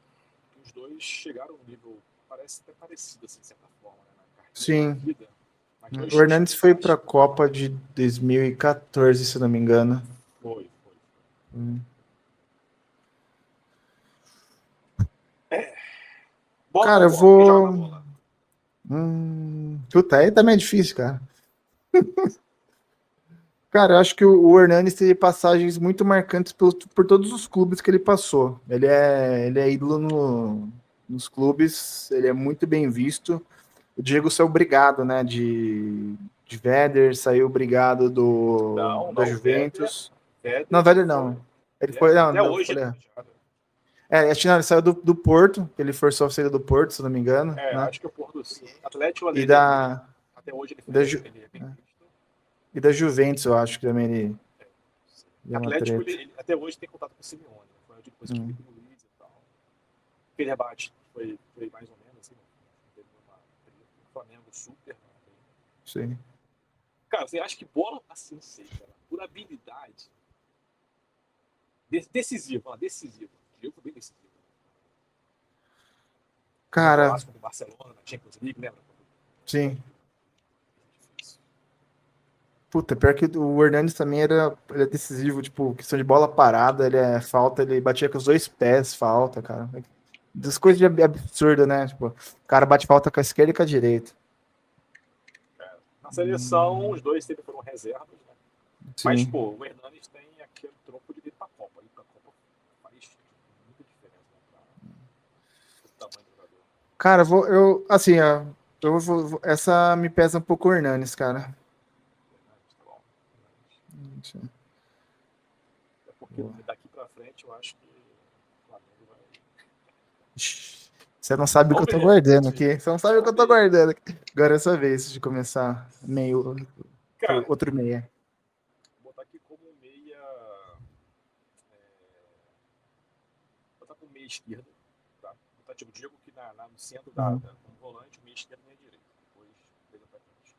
Os dois chegaram num nível, parece até parecido, assim, de certa forma, né, na carreira, na sim. vida, mas O dois Hernandes times foi para a distintos. Copa de 2014, se não me engano. Foi. Hum. Bola Cara, ou eu bola? Quem joga na vou. bola? Puta, aí também é difícil, cara. Cara, eu acho que o Hernanes teve passagens muito marcantes por todos os clubes que ele passou. Ele é ídolo nos clubes, ele é muito bem visto. O Diego saiu brigado, né? De Werder, saiu brigado da Não, o Véder, Juventus. Não, Véder Werder foi. não. Ele foi. Não, Até não, hoje ele falei. é elogiado. Acho que não, ele saiu do Porto, que ele forçou a saída do Porto, se não me engano, né? Acho que o Porto sim. Atlético E ele é, da, até hoje e da, ele é bem Ju- visto. e da Juventus, eu acho que também ele É, sim. deu uma Atlético treta. até hoje tem contato com o Simeone. Né? Foi depois que Hum, Felipe Luiz e tal. Fenerbahçe foi mais ou menos assim. Teve uma o Flamengo super. Né? sim. Cara, você acha que bola assim, sei, cara, por habilidade decisivo. O Diego foi bem decisivo. Um Cara, golaço contra o Barcelona na Champions League, lembra? sim. Difícil. Puta, pior que o Hernandes também ele é decisivo, tipo, questão de bola parada, ele é falta, ele batia com os dois pés, falta, cara. Das coisas de absurda, né? Tipo, o cara bate falta com a esquerda e com a direita. Na seleção, os dois sempre foram reservas, né? Mas, Sim. pô, o Hernanes tem aquele tronco de ir pra Copa. Ir pra Copa faz muita diferença, né? O tamanho do jogador. Cara, assim, ó, essa me pesa um pouco o Hernanes, cara. Hernanes, tá bom. É porque Boa. daqui pra frente eu acho que o Flamengo vai. Você não sabe o que eu Vamos tô ver. guardando aqui. Você não sabe o que eu tô Vamos ver. guardando aqui. Agora é sua vez de começar meio. Cara, Outro meia. vou botar aqui como meia. Vou botar como meia esquerda. Tá? Vou botar tipo o Diego aqui no centro Uhum. como volante, meia esquerda e meia direita. Depois, três atacantes.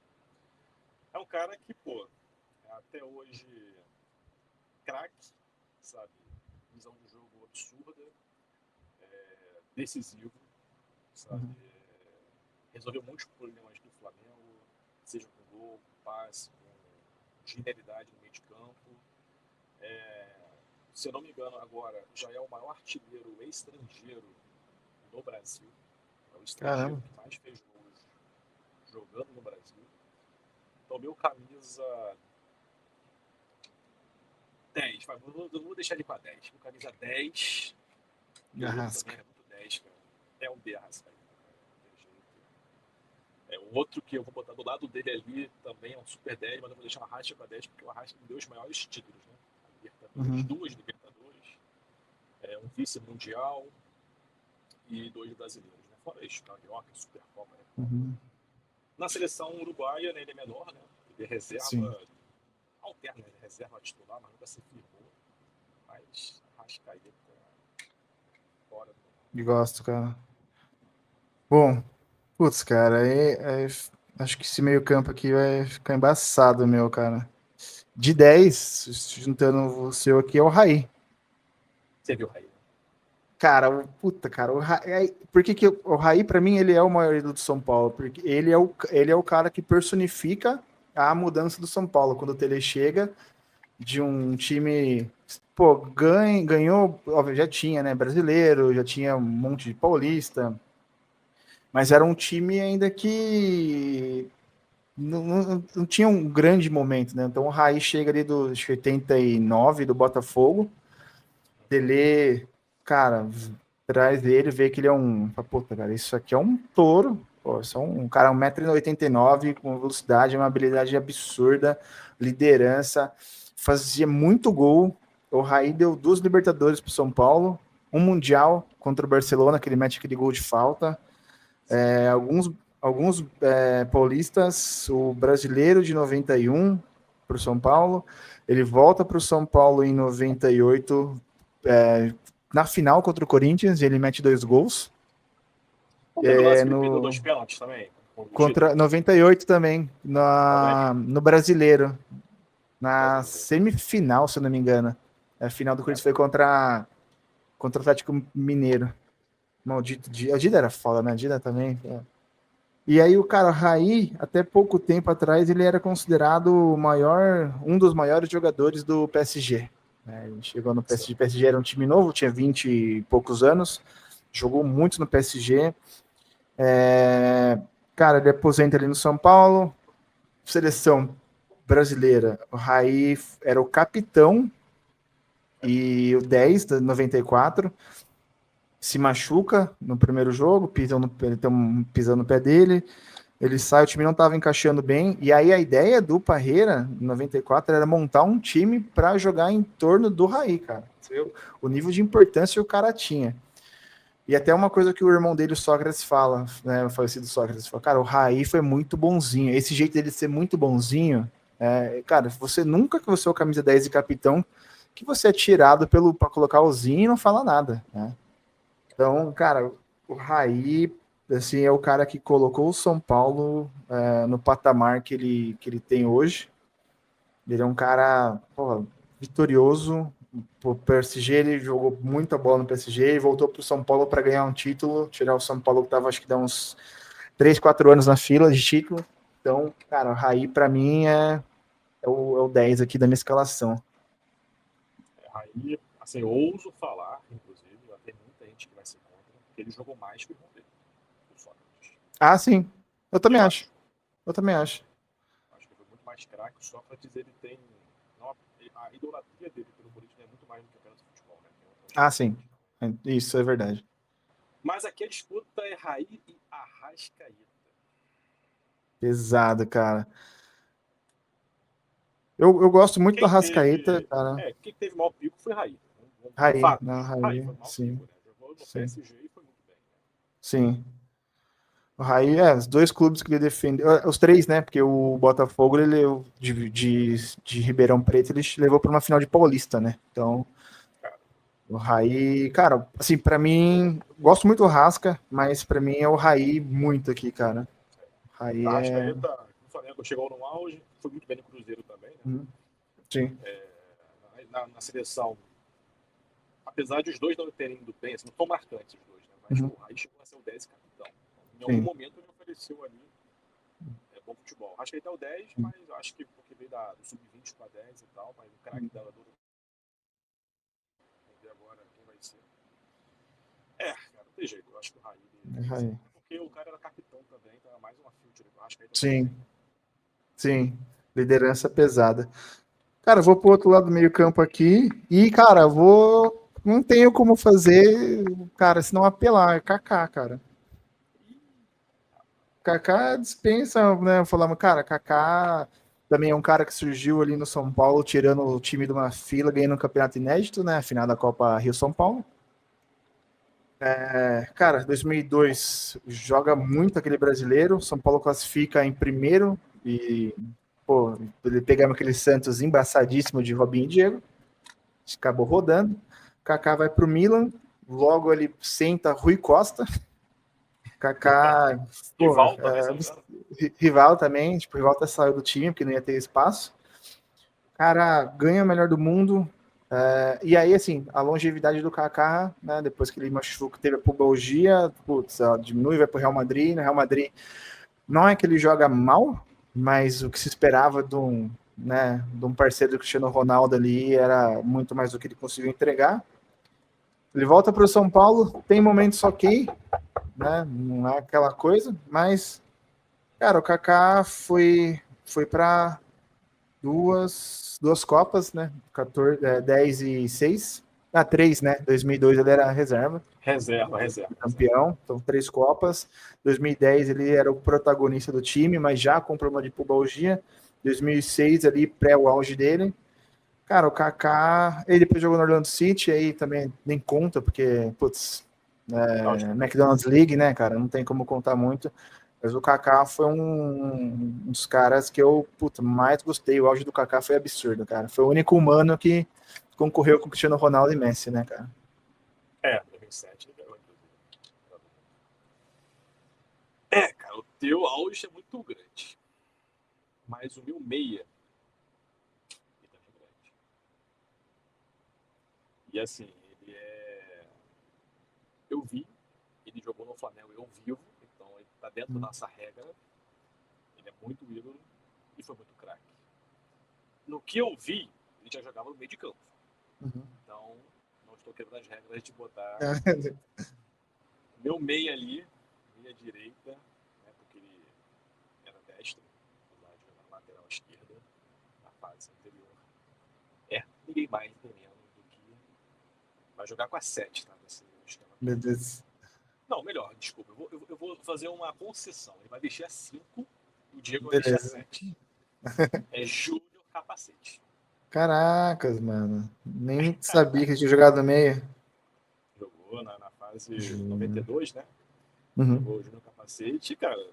É um cara que, pô, até hoje, craque, sabe? Visão de jogo absurda, decisivo, sabe? Uhum. Resolveu muitos problemas do Flamengo, seja com gol, com passe, com genialidade no meio de campo. Se eu não me engano, agora já é o maior artilheiro estrangeiro no Brasil. É o estrangeiro Caramba. que mais fez gols jogando no Brasil. Então, meu camisa 10, eu vou deixar ele com a 10. Meu camisa 10, que o outro também Arrasca. é muito 10, cara. É um de Arrascaeta, cara. Não tem jeito. O outro que eu vou botar do lado dele ali também é um super 10, mas eu vou deixar o Arrasca com a 10 porque o Arrasca me deu os maiores títulos, né? Libertadores, Uhum. duas Libertadores, um vice-mundial e dois brasileiros, né? Fora isso, Carioca, Supercopa, né? Uhum. Na seleção uruguaia, né, ele é menor, né? Ele é Sim. reserva, alterna, ele é reserva titular, mas nunca se firmou. Mas Arrascaeta fora do. Gosto, cara. Bom, putz, cara, acho que esse meio-campo aqui vai ficar embaçado, meu, cara. De 10, juntando o seu aqui, é o Raí. Você viu o Raí? Cara, puta, cara, por que que o Raí, pra mim, ele é o maior ídolo do São Paulo? Porque ele é o cara que personifica a mudança do São Paulo. Quando o Tele chega de um time, pô, ganhou, óbvio, já tinha, né, brasileiro, já tinha um monte de paulista, mas era um time ainda que não tinha um grande momento, né? Então o Raí chega ali do acho que 89 do Botafogo, Tele, cara, traz ele, vê que ele é um. Puta, cara, isso aqui é um touro. Pô, isso é um cara 1,89 m com velocidade, uma habilidade absurda, liderança, fazia muito gol. O Raí deu duas Libertadores para São Paulo, um Mundial contra o Barcelona, que ele mete aquele gol de falta. Alguns paulistas, o brasileiro de 91 para o São Paulo, ele volta para o São Paulo em 98, na final contra o Corinthians, ele mete dois gols. Não teve o lance que ele perdeu No, dois pênaltis também? O título? contra 98 também, Também? no brasileiro, na Brasileiro. semifinal, se eu não me engano. A final do Corinthians foi contra o Atlético Mineiro. Maldito Dida. A Dida era foda, né? A Dida também. E aí o cara, Raí, até pouco tempo atrás, ele era considerado um dos maiores jogadores do PSG. Né? Ele chegou no PSG, o PSG era um time novo, tinha 20 e poucos anos, jogou muito no PSG. Cara, ele aposenta ali no São Paulo, seleção brasileira, o Raí era o capitão e o 10 da 94, se machuca no primeiro jogo, pisando no pé dele. Ele sai, o time não estava encaixando bem. E aí a ideia do Parreira, em 94, era montar um time para jogar em torno do Raí, cara. Você viu o nível de importância que o cara tinha. E até uma coisa que o irmão dele, o Sócrates, fala, né? O falecido Sócrates, fala, cara, o Raí foi muito bonzinho. Esse jeito dele ser muito bonzinho, cara, você nunca que você é o camisa 10 de capitão, que você é tirado para colocar o Zinho e não fala nada, né? Então, cara, o Raí, assim, é o cara que colocou o São Paulo no patamar que ele tem hoje. Ele é um cara, porra, vitorioso. O PSG, ele jogou muita bola no PSG e voltou para o São Paulo para ganhar um título, tirar o São Paulo que estava, acho que dá uns 3, 4 anos na fila de título. Então, cara, o Raí, para mim, é o 10 aqui da minha escalação. Aí, assim, eu ouso falar, inclusive, tem muita gente que vai ser contra, que ele jogou mais que o irmão dele, o Sócrates. Ah, sim. Eu também Eu acho. acho. Eu também acho. Acho que ele foi muito mais craque. O Sócrates, ele tem. Não, a idolatria dele pelo Corinthians é muito mais do que apenas o futebol, né? Tem outras Ah, coisas sim. também. Isso é verdade. Mas aqui a disputa é Raí e Arrascaeta. Pesado, cara. Eu gosto muito do Quem Arrascaeta, teve. cara. Quem teve o maior pico foi Raí. Raí, Fatos. não, Raí Raí, foi o maior sim, pico, né? Jogou no sim. PSG e foi muito bem. Né? Sim. O Raí, os dois clubes que ele defendeu, os três, né? Porque o Botafogo, ele de Ribeirão Preto, ele levou para uma final de Paulista, né? Então, o Raí, cara, assim, para mim, gosto muito do Rasca, mas para mim é o Raí muito aqui, cara. O Raí é. Arrascaeta, o Flamengo chegou no auge, foi muito bem no Cruzeiro também, né? Sim. Na seleção, apesar de os dois não terem ido bem, assim, não tão marcantes os dois, né? Mas Uhum. o Raí chegou a ser o 10 capitão. Em algum Sim. momento ele ofereceu ali bom futebol. Acho que ele tá o 10, mas acho que porque veio do sub-20 para 10 e tal, mas o craque dela do ver agora quem vai ser. Cara, não tem jeito. Eu acho que o Raí. Raí. Porque o cara era capitão também, então era mais uma filtro. Acho que Sim. Sim. Liderança pesada. Cara, eu vou pro outro lado do meio campo aqui e, cara, vou. Não tenho como fazer, cara, se não apelar. É Kaká, cara. Kaká dispensa, né? Falamos, cara, Kaká também é um cara que surgiu ali no São Paulo, tirando o time de uma fila, ganhando um campeonato inédito, né? Final da Copa Rio-São Paulo. Cara, 2002 joga muito aquele brasileiro. São Paulo classifica em primeiro e, pô, ele pegamos aquele Santos embaçadíssimo de Robinho e Diego. Acabou rodando. Kaká vai pro Milan. Logo ele senta Rui Costa. Kaká, pô, rival também, se não me engano. rival também. Tipo, rival até saiu do time porque não ia ter espaço. Cara, ganha o melhor do mundo. E aí, assim, a longevidade do Kaká, né, depois que ele machucou, teve a pubalgia, putz, diminui, vai pro Real Madrid. No Real Madrid, não é que ele joga mal, mas o que se esperava de um parceiro do Cristiano Ronaldo ali era muito mais do que ele conseguiu entregar. Ele volta para o São Paulo, tem momentos ok, né, não é aquela coisa, mas, cara, o Kaká foi para duas Copas, né? 14, 10 e 6. 3, né? 2002 ele era reserva. Reserva. Campeão, então 3 Copas. 2010 ele era o protagonista do time, mas já com problema de pubalgia. 2006 ali, pré o auge dele. Cara, o Kaká, ele depois jogou no Orlando City, aí também nem conta, porque, putz, McDonald's League, né, cara, não tem como contar muito. Mas o Kaká foi um dos caras que eu, mais gostei. O auge do Kaká foi absurdo, cara. Foi o único humano que concorreu com o Cristiano Ronaldo e Messi, né, cara? 2007 ele ganhou, inclusive. Cara, o teu auge é muito grande. Mas o meu meia é também grande. E assim, ele é. Eu vi, ele jogou no Flamengo, eu vivo, então ele tá dentro da nossa regra. Ele é muito ídolo e foi muito craque. No que eu vi, ele já jogava no meio de campo. Então, não estou quebrando as regras de botar meu meia ali, meia direita, né, porque ele era destro, apesar de jogar na lateral esquerda, na fase anterior. Ninguém mais, ninguém menos do que vai jogar com a 7, tá? Nesse esquema. Meu Deus. Não, melhor, desculpa. Eu vou fazer uma concessão. Ele vai deixar 5 e o Diego vai deixar Beleza. 7. É Júnior Capacete. Caracas, mano. Nem sabia que tinha jogado no meio. Jogou na fase Júnior. 92, né? Uhum. Jogou o Júnior Capacete, cara,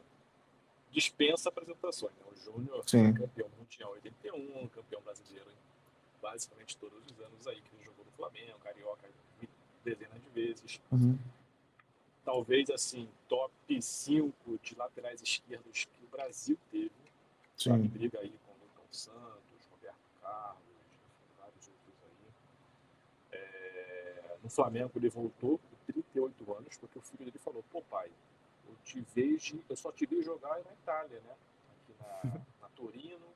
dispensa apresentações. Né? O Júnior foi Sim. campeão mundial em 81, campeão brasileiro em basicamente todos os anos aí que ele jogou no Flamengo, Carioca, dezenas de vezes. Uhum. Talvez, assim, top 5 de laterais esquerdos que o Brasil teve. Sabe, briga aí com o Lucão Santos, Roberto Carlos, vários outros aí. No Flamengo ele voltou com 38 anos, porque o filho dele falou, pô pai, eu só te vi jogar na Itália, né? Aqui na Torino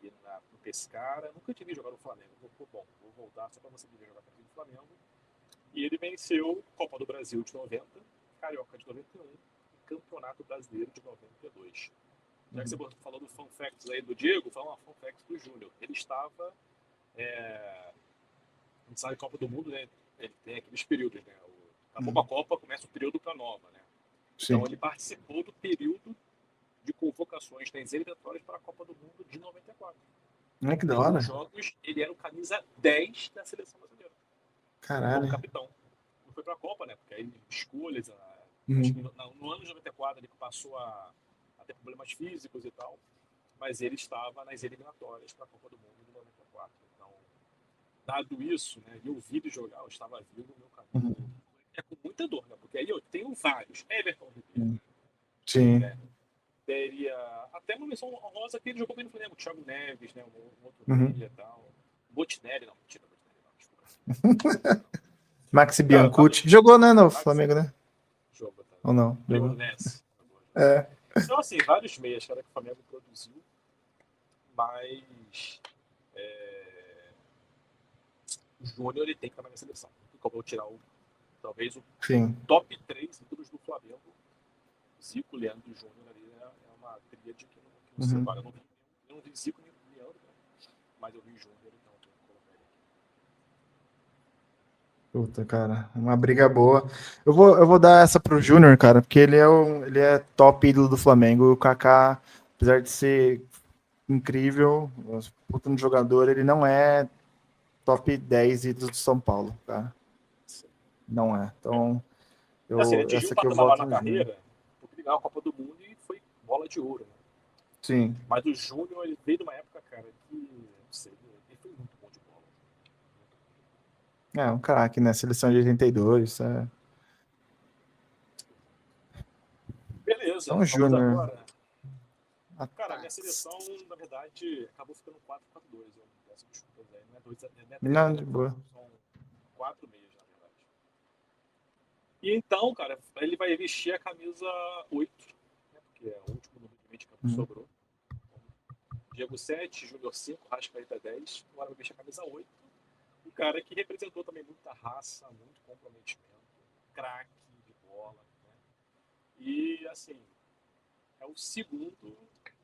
e no Pescara, nunca te vi jogar no Flamengo. Eu falei, pô, bom, vou voltar só para você ver jogar aqui no Flamengo. E ele venceu Copa do Brasil de 90, Carioca de 91 e Campeonato Brasileiro de 92. Já que você falou do fun facts aí do Diego, vou falar uma fun fact do Júnior. Ele estava a gente sabe Copa do Mundo, né? Ele tem aqueles períodos, né? Acabou a Copa, começa o período para nova, né? Então Sim. ele participou do período de convocações das eliminatórias para a Copa do Mundo de 94. Que da Em hora. alguns jogos ele era o camisa 10 da seleção brasileira. Caralho. Como capitão. Não foi para a Copa, né? Porque aí escolhas, Acho que no ano de 94 ele passou a ter problemas físicos e tal, mas ele estava nas eliminatórias para a Copa do Mundo de 94. Então, dado isso, né, eu vi ele jogar, eu estava vivo no meu caminho. É com muita dor, né? Porque aí eu tenho vários. Everton Ribeiro, Sim. né? Teria até uma menção honrosa que ele jogou bem no Flamengo, o Thiago Neves, né? Um outro meia e tal. Botinelli, não, mentira, Botinelli não, desculpa. Maxi Cara, Biancucci. Jogou, né, no Flamengo, né? Jogo também. Ou não? Leon Jogou. Ness. É. Então, assim, vários meias, cara, que o Flamengo produziu, mas o Júnior ele tem que estar na seleção. Como eu vou tirar talvez o Sim. top 3 ídolos do Flamengo, Zico, Leandro e Júnior ali é uma tríade que não se separa. Eu não vi Zico nem Leandro, né? Mas eu vi Júnior, então eu tenho que colocar ele aqui. Puta, cara, uma briga boa. Eu vou dar essa pro Júnior, cara, porque ele é top ídolo do Flamengo. O Kaká, apesar de ser incrível, puta no jogador, ele não é top 10 ídolos do São Paulo, cara. Não é. Então, Assim, ele atingiu essa um aqui eu patamar lá voto na no Júnior. carreira, porque ele ganhou a Copa do Mundo e foi bola de ouro, né? Sim. Mas o Júnior, ele veio de uma época, cara, que, não sei, ele foi muito bom de bola. É, um craque, né? Seleção de 82. Beleza, Então, vamos Júnior. agora. Cara, a minha seleção, na verdade, acabou ficando 4-4-2. Eu peço desculpas aí, não é 3, Não, de boa. são 4 meias, na verdade. E então, cara, ele vai vestir a camisa 8, né, porque é o último número de meio de campo que sobrou. Diego 7, Júnior 5, Rascaeta 10. Agora vai vestir a camisa 8. Um cara que representou também muita raça, muito comprometimento, craque de bola, né? E, assim, é o segundo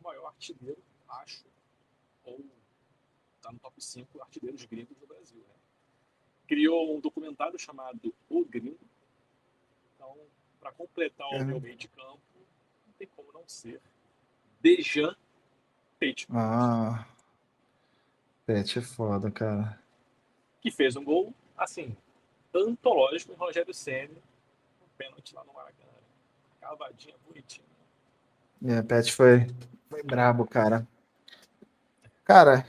maior artilheiro, acho, ou tá no top 5 artilheiros gringos do Brasil, né? Criou um documentário chamado O Gringo. Então, para completar o meu meio de campo, não tem como não ser Dejan Peitman. Ah, Pet é foda, cara. Que fez um gol, assim, antológico em Rogério Ceni, um pênalti lá no Maracanã. Cavadinha bonitinha. Pet foi brabo, cara. Cara,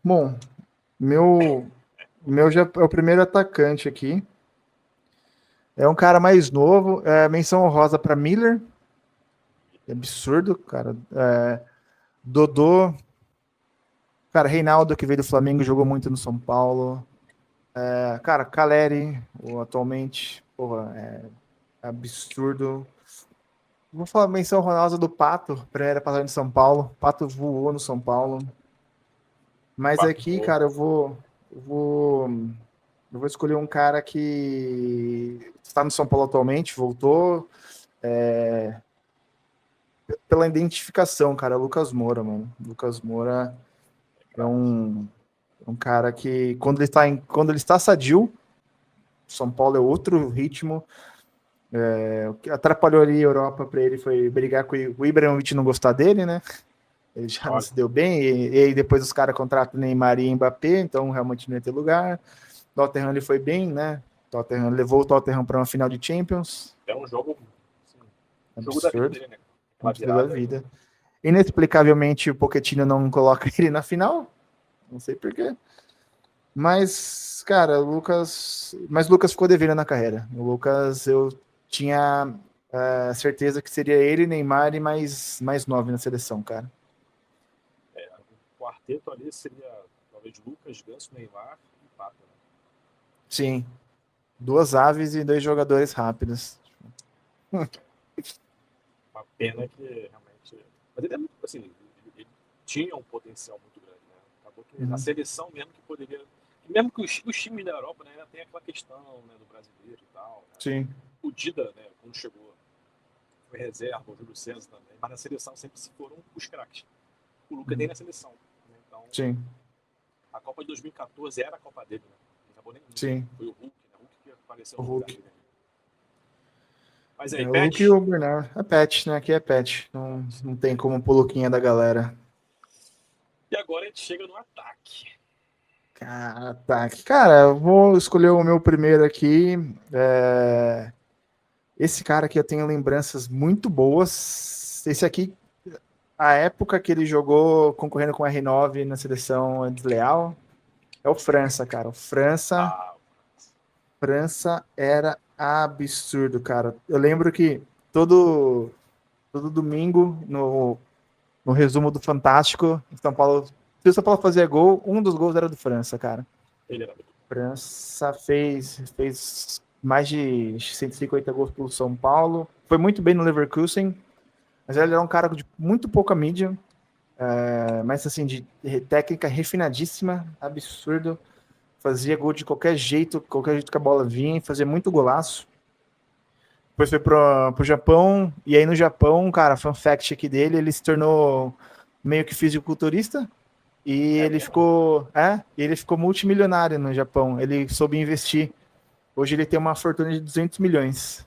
bom, meu já é o primeiro atacante aqui. É um cara mais novo. Menção honrosa para Miller. É absurdo, cara. Dodô. Cara, Reinaldo, que veio do Flamengo, jogou muito no São Paulo. Cara, Caleri, atualmente. Porra, absurdo. Vou falar menção honrosa do Pato, primeira passagem de São Paulo. Pato voou no São Paulo. Mas aqui, cara, eu vou escolher um cara que está no São Paulo atualmente, voltou pela identificação, cara, Lucas Moura, mano. Lucas Moura é um cara que quando ele está sadio, São Paulo é outro ritmo. O que atrapalhou ali a Europa para ele foi brigar com o Ibrahimovic não gostar dele, né? Ele já não se deu bem, e aí depois os caras contratam Neymar e Mbappé, então realmente não ia ter lugar. Tottenham ele foi bem, né? Tottenham levou o Tottenham para uma final de Champions. É um jogo, assim, jogo da vida Absurdo. dele, né? Uma da vida. Inexplicavelmente o Pochettino não coloca ele na final. Não sei porquê. Mas, cara, Lucas ficou devendo na carreira. O Lucas, eu tinha certeza que seria ele, Neymar e mais 9 na seleção, cara. O quarteto ali seria talvez Lucas, Ganso, Neymar e Pato, né? Sim. 2 aves e 2 jogadores rápidos. Uma pena que realmente. Mas ele é muito, assim, ele tinha um potencial muito grande, né? Acabou que na seleção mesmo que poderia. Mesmo que os times da Europa, né, ainda tem aquela questão, né, do brasileiro e tal. Né? Sim. O Dida, né, quando chegou, foi reserva, o Júlio César também. Mas na seleção sempre se foram os craques. O Lucas nem na seleção. Né? Então, Sim. a Copa de 2014 era a Copa dele, né? Não acabou nem. Sim. Foi o Hulk, né? O Hulk que apareceu o no Hulk. lugar dele. Mas aí, O Pet? Hulk e o Bernard. É Pet, né? Aqui é Pet. Não tem como pôr Luquinha da galera. E agora a gente chega no ataque. Ataque. Cara, eu vou escolher o meu primeiro aqui. Esse cara aqui eu tenho lembranças muito boas. Esse aqui, a época que ele jogou concorrendo com o R9 na seleção é desleal, é o França, cara. O França, Ah, França era absurdo, cara. Eu lembro que todo domingo, no resumo do Fantástico, em São Paulo, se o São Paulo fazia gol, um dos gols era do França, cara. ele era muito bom. França fez mais de 150 gols pelo São Paulo. Foi muito bem no Leverkusen, mas ele era um cara de muito pouca mídia, mas assim, de técnica refinadíssima, absurdo. Fazia gol de qualquer jeito que a bola vinha, e fazia muito golaço. Depois foi pro Japão, e aí no Japão, cara, fun fact aqui dele, ele se tornou meio que fisiculturista, e É mesmo? ele ficou multimilionário no Japão. Ele soube investir. Hoje ele tem uma fortuna de 200 milhões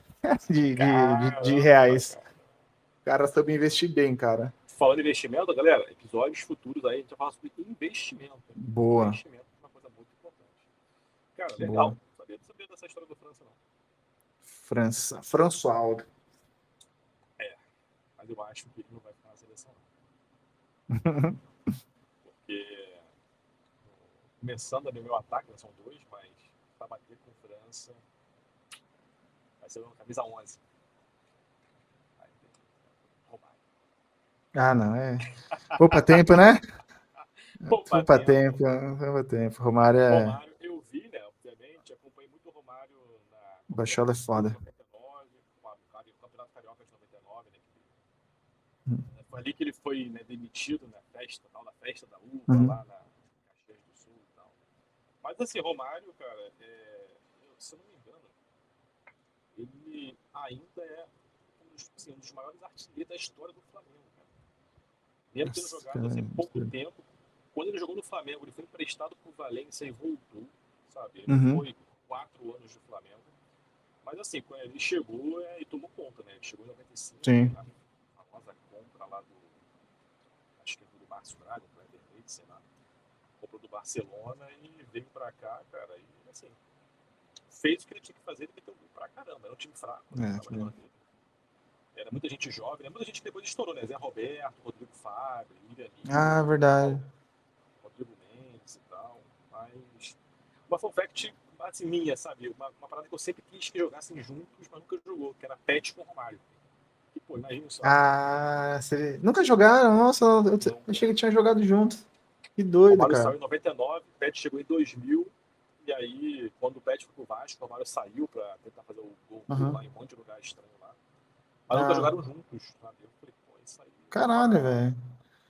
de Caramba, reais. cara. O cara soube investir bem, cara. Falando em investimento, galera, episódios futuros aí a gente vai falar sobre investimento. Boa, Investimento é uma coisa muito importante. Cara, legal. boa. Não sabia dessa história do França, não. França, François. Mas eu acho que ele não vai ficar na seleção, não. Porque começando ali o meu ataque, né, são dois, mas pra bater com França vai ser uma camisa 11. Aí, Romário. Ah, não, poupa tempo, né? Poupa Poupa tempo. tempo, poupa tempo. Romário Romário, eu vi, né, obviamente, acompanhei muito o Romário na Copa do Baixola é Brasil de foda. 99, o Campeonato Carioca de 99, né, foi ali que ele foi, né, demitido na festa, tal, na festa da uva, Uhum. lá na Caxias do Sul e tal. Mas assim, Romário, cara, se eu não me engano, ele ainda é um dos maiores artilheiros da história do Flamengo, cara. Mesmo tendo Nossa, jogado cara, assim, pouco tempo, quando ele jogou no Flamengo, ele foi emprestado pro Valência e voltou, sabe? Ele não uhum. foi 4 anos de Flamengo. Mas assim, quando ele chegou e tomou conta, né? Ele chegou em 95, Sim. na famosa compra lá do. Acho que é do Márcio Braga, do Kleber Leite, sei lá. Comprou do Barcelona e veio pra cá, cara. E assim, fez o que ele tinha que fazer, ele meteu gol pra caramba. Era um time fraco, né? Era muita gente jovem, né? Muita gente que depois estourou, né? Zé Roberto, Rodrigo Fábio, William Ah, Nino, verdade. Rodrigo Mendes e tal. Mas uma fun fact assim, minha, sabe? Uma parada que eu sempre quis que jogassem juntos, mas nunca jogou, que era Pet com Romário. E, pô, imagina só. Ah, nunca jogaram? Nossa, eu Nunca. achei que tinha jogado junto. Que doido, Romário cara. saiu em 99, Pet chegou em 2000. E aí, quando o Pet foi pro Vasco, o Romário saiu pra tentar fazer o gol Uhum. lá em um monte de lugar estranho lá. Mas nunca Ah, jogaram juntos, sabe? Eu falei, pô, isso aí é caralho, uma. velho.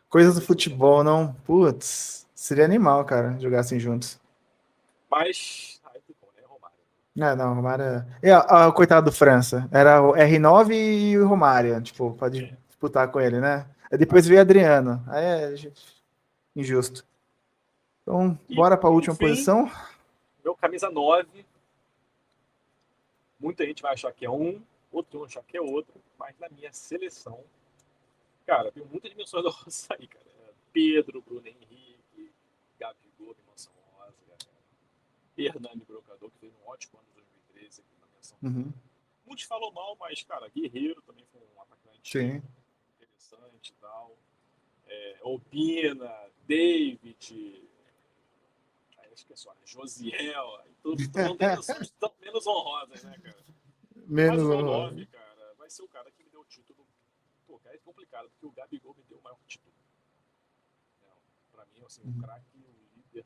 Coisas do Seria muito futebol, legal. não? Putz, seria animal, cara, jogassem juntos. Mas, aí ficou, né? Romário. Não, Romário. Coitado do França. Era o R9 e o Romário, tipo, pode É. disputar com ele, né? Aí depois Mas, veio Adriano. Aí injusto. Então, e bora pra por última fim, posição? meu camisa 9. Muita gente vai achar que é um, outro vai achar que é outro. Mas na minha seleção, cara, tem muitas dimensões da roça aí, cara. Pedro, Bruno Henrique, Gabigol, menção rosa, cara. Hernani Brocador, que fez um ótimo ano de 2013 aqui na menção Uhum. rosa. Muitos falam mal, mas, cara, Guerreiro também foi um atacante Sim. interessante e tal. Opina, David, aí esqueci, Josiel, não tem menções tão menos honrosas, né, cara? Mas Menos o meu honroso. 9, cara, vai ser o cara que me deu o título. Pô, cara, é complicado, porque o Gabigol me deu o maior título. Não, pra mim, assim, o Uhum. craque, o líder.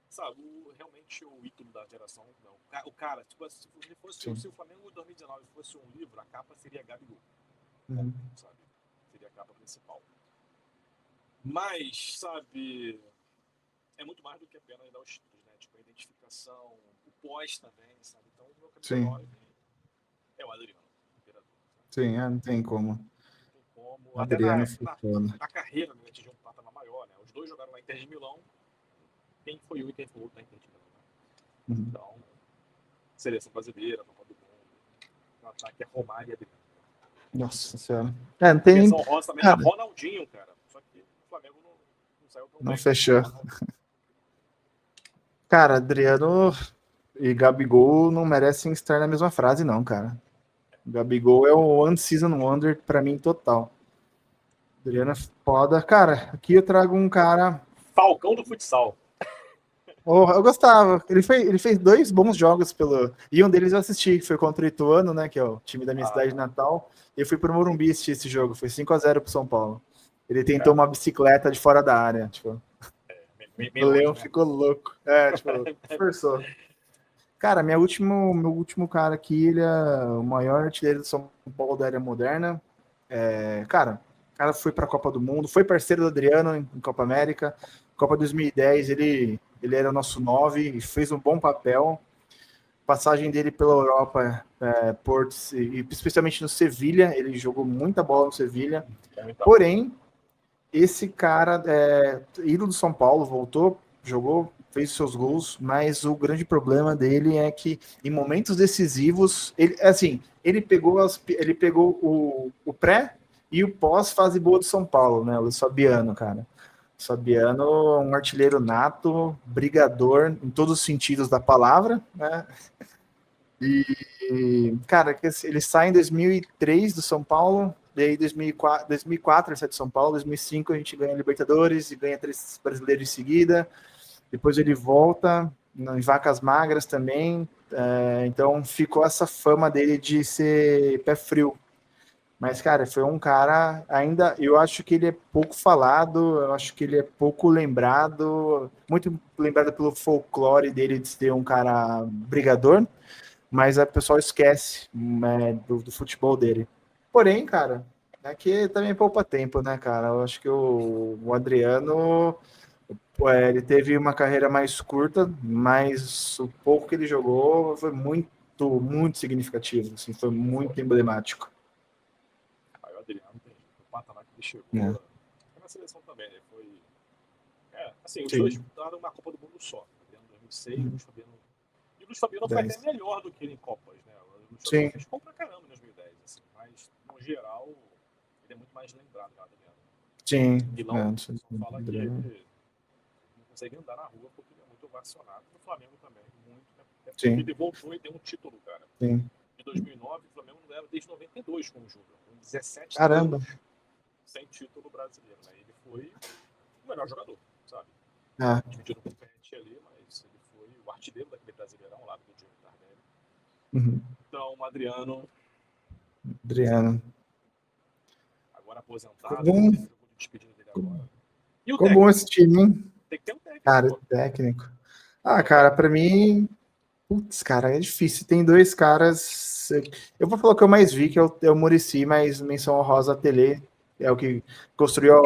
Sabe, realmente o ídolo da geração, não. O cara, tipo, se o Flamengo 2019 fosse um livro, a capa seria Gabigol. Bom, Uhum. sabe? Seria a capa principal. Mas, sabe, é muito mais do que apenas dar os títulos, né? Tipo, a identificação, o pós também, sabe? Então, o meu camisa Sim, 9 é o Adriano, o Imperador. Sabe? sim, não tem como. Não tem como. Até Adriano foi foda. na carreira, né, atingiu um patamar maior, né? Os dois jogaram na Inter de Milão. Quem foi um e quem foi o outro na Inter de Milão, né? Uhum. Então, seleção brasileira, Copa do Mundo. O ataque é Romário e Adriano. Nossa senhora. Não tem nem. Menção rosa também a Cara, Ronaldinho, cara. Só que o Flamengo não saiu tão não bem. fechou. Cara, Adriano e Gabigol não merecem estar na mesma frase, não, cara. O Gabigol é o One Season Wonder pra mim total. Adriano é foda. Cara, aqui eu trago um cara. Falcão do futsal. Oh, eu gostava. Ele fez 2 bons jogos pelo. E um deles eu assisti, que foi contra o Ituano, né? Que é o time da minha cidade natal. E eu fui pro Morumbi assistir esse jogo. Foi 5-0 pro São Paulo. Ele tentou uma bicicleta de fora da área. Tipo, o Leão ficou louco. Tipo, forçou. Cara, meu último cara aqui, ele é o maior artilheiro do São Paulo da era moderna. Cara, o cara foi para a Copa do Mundo, foi parceiro do Adriano em Copa América. Copa 2010, ele era o nosso 9 e fez um bom papel. Passagem dele pela Europa, Porto, e especialmente no Sevilha, ele jogou muita bola no Sevilha. Porém, esse cara, ídolo do São Paulo, voltou, jogou, fez seus gols, mas o grande problema dele é que em momentos decisivos, ele pegou o pré e o pós fase boa do São Paulo, né? O Luiz Fabiano, cara. O Fabiano, um artilheiro nato, brigador em todos os sentidos da palavra, né? Cara, ele sai em 2003 do São Paulo, daí 2004 ele sai de São Paulo, 2005 a gente ganha a Libertadores e ganha 3 brasileiros em seguida, depois ele volta em vacas magras também, então ficou essa fama dele de ser pé frio. Mas, cara, foi um cara ainda. Eu acho que ele é pouco falado, eu acho que ele é pouco lembrado, muito lembrado pelo folclore dele de ser um cara brigador, mas o pessoal esquece, né, do futebol dele. Porém, cara, aqui também poupa tempo, né, cara? Eu acho que o Adriano, ele teve uma carreira mais curta, mas o pouco que ele jogou foi muito, muito significativo, assim, foi muito emblemático. Aí o Adriano tem o patamar que ele chegou. É. Foi na seleção também, né? Foi. Assim, os Sim. dois disputaram uma Copa do Mundo só. Adriano em 2006, Luiz Fabiano. E o Luiz Fabiano foi até melhor do que ele em Copas, né? O Luiz Fabiano fez gol pra caramba em 2010, assim, mas no geral ele é muito mais lembrado, né, Adriano? Sim. Milão só fala que ele não consegue andar na rua porque ele é muito ovacionado. No Flamengo também, muito, né? Até porque ele voltou e tem um título, cara. Sim. Em 2009, o Flamengo não ganhava desde 92 com o Júnior, com 17 Caramba. anos sem título brasileiro, né? Ele foi o melhor jogador, sabe? Dividido com o Pet ali, mas ele foi o artilheiro daquele Brasileirão lá do Diego Tardelli. Então, o Adriano, agora aposentado, Ficou bom. eu vou despedindo dele agora. E o Ficou técnico? bom esse time, hein? Tem que ter um técnico. Cara, pô. técnico. Cara, pra mim, putz, cara, é difícil. Tem 2 caras. Eu vou falar o que eu mais vi, que é o Muricy, mas menção honrosa a Tele, é o que construiu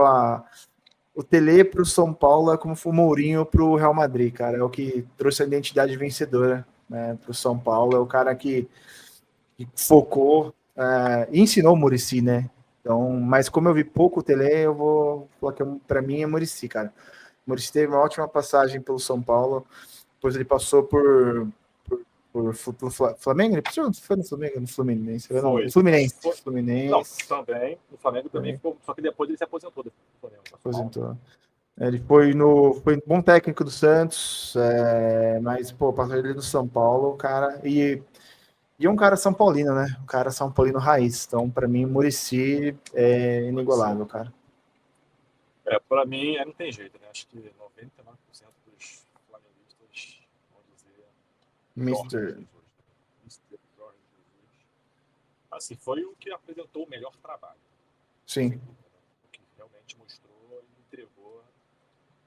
o Tele pro São Paulo, é como foi o Mourinho pro Real Madrid, cara. É o que trouxe a identidade vencedora, né, pro São Paulo. É o cara que focou e ensinou o Muricy, né? Então, mas como eu vi pouco o Tele, eu vou falar que para mim é Muricy, cara. O Muricy teve uma ótima passagem pelo São Paulo, depois ele passou por Flamengo? Ele foi no Flamengo, no Fluminense? Foi. No Fluminense. Não, também. No Flamengo também ficou. Só que depois ele se aposentou do Flamengo. Aposentou. Ele foi bom técnico do Santos, mas, pô, passou ele do São Paulo, cara, e é um cara São Paulino, né? Um cara São Paulino raiz. Então, para mim, o Muricy é inigualável, cara. Pra mim, não tem jeito, né? Acho que 99% dos flamenguistas vão dizer Mr. Jorge Jesus. Assim, foi o que apresentou o melhor trabalho. Sim. O que realmente mostrou e entregou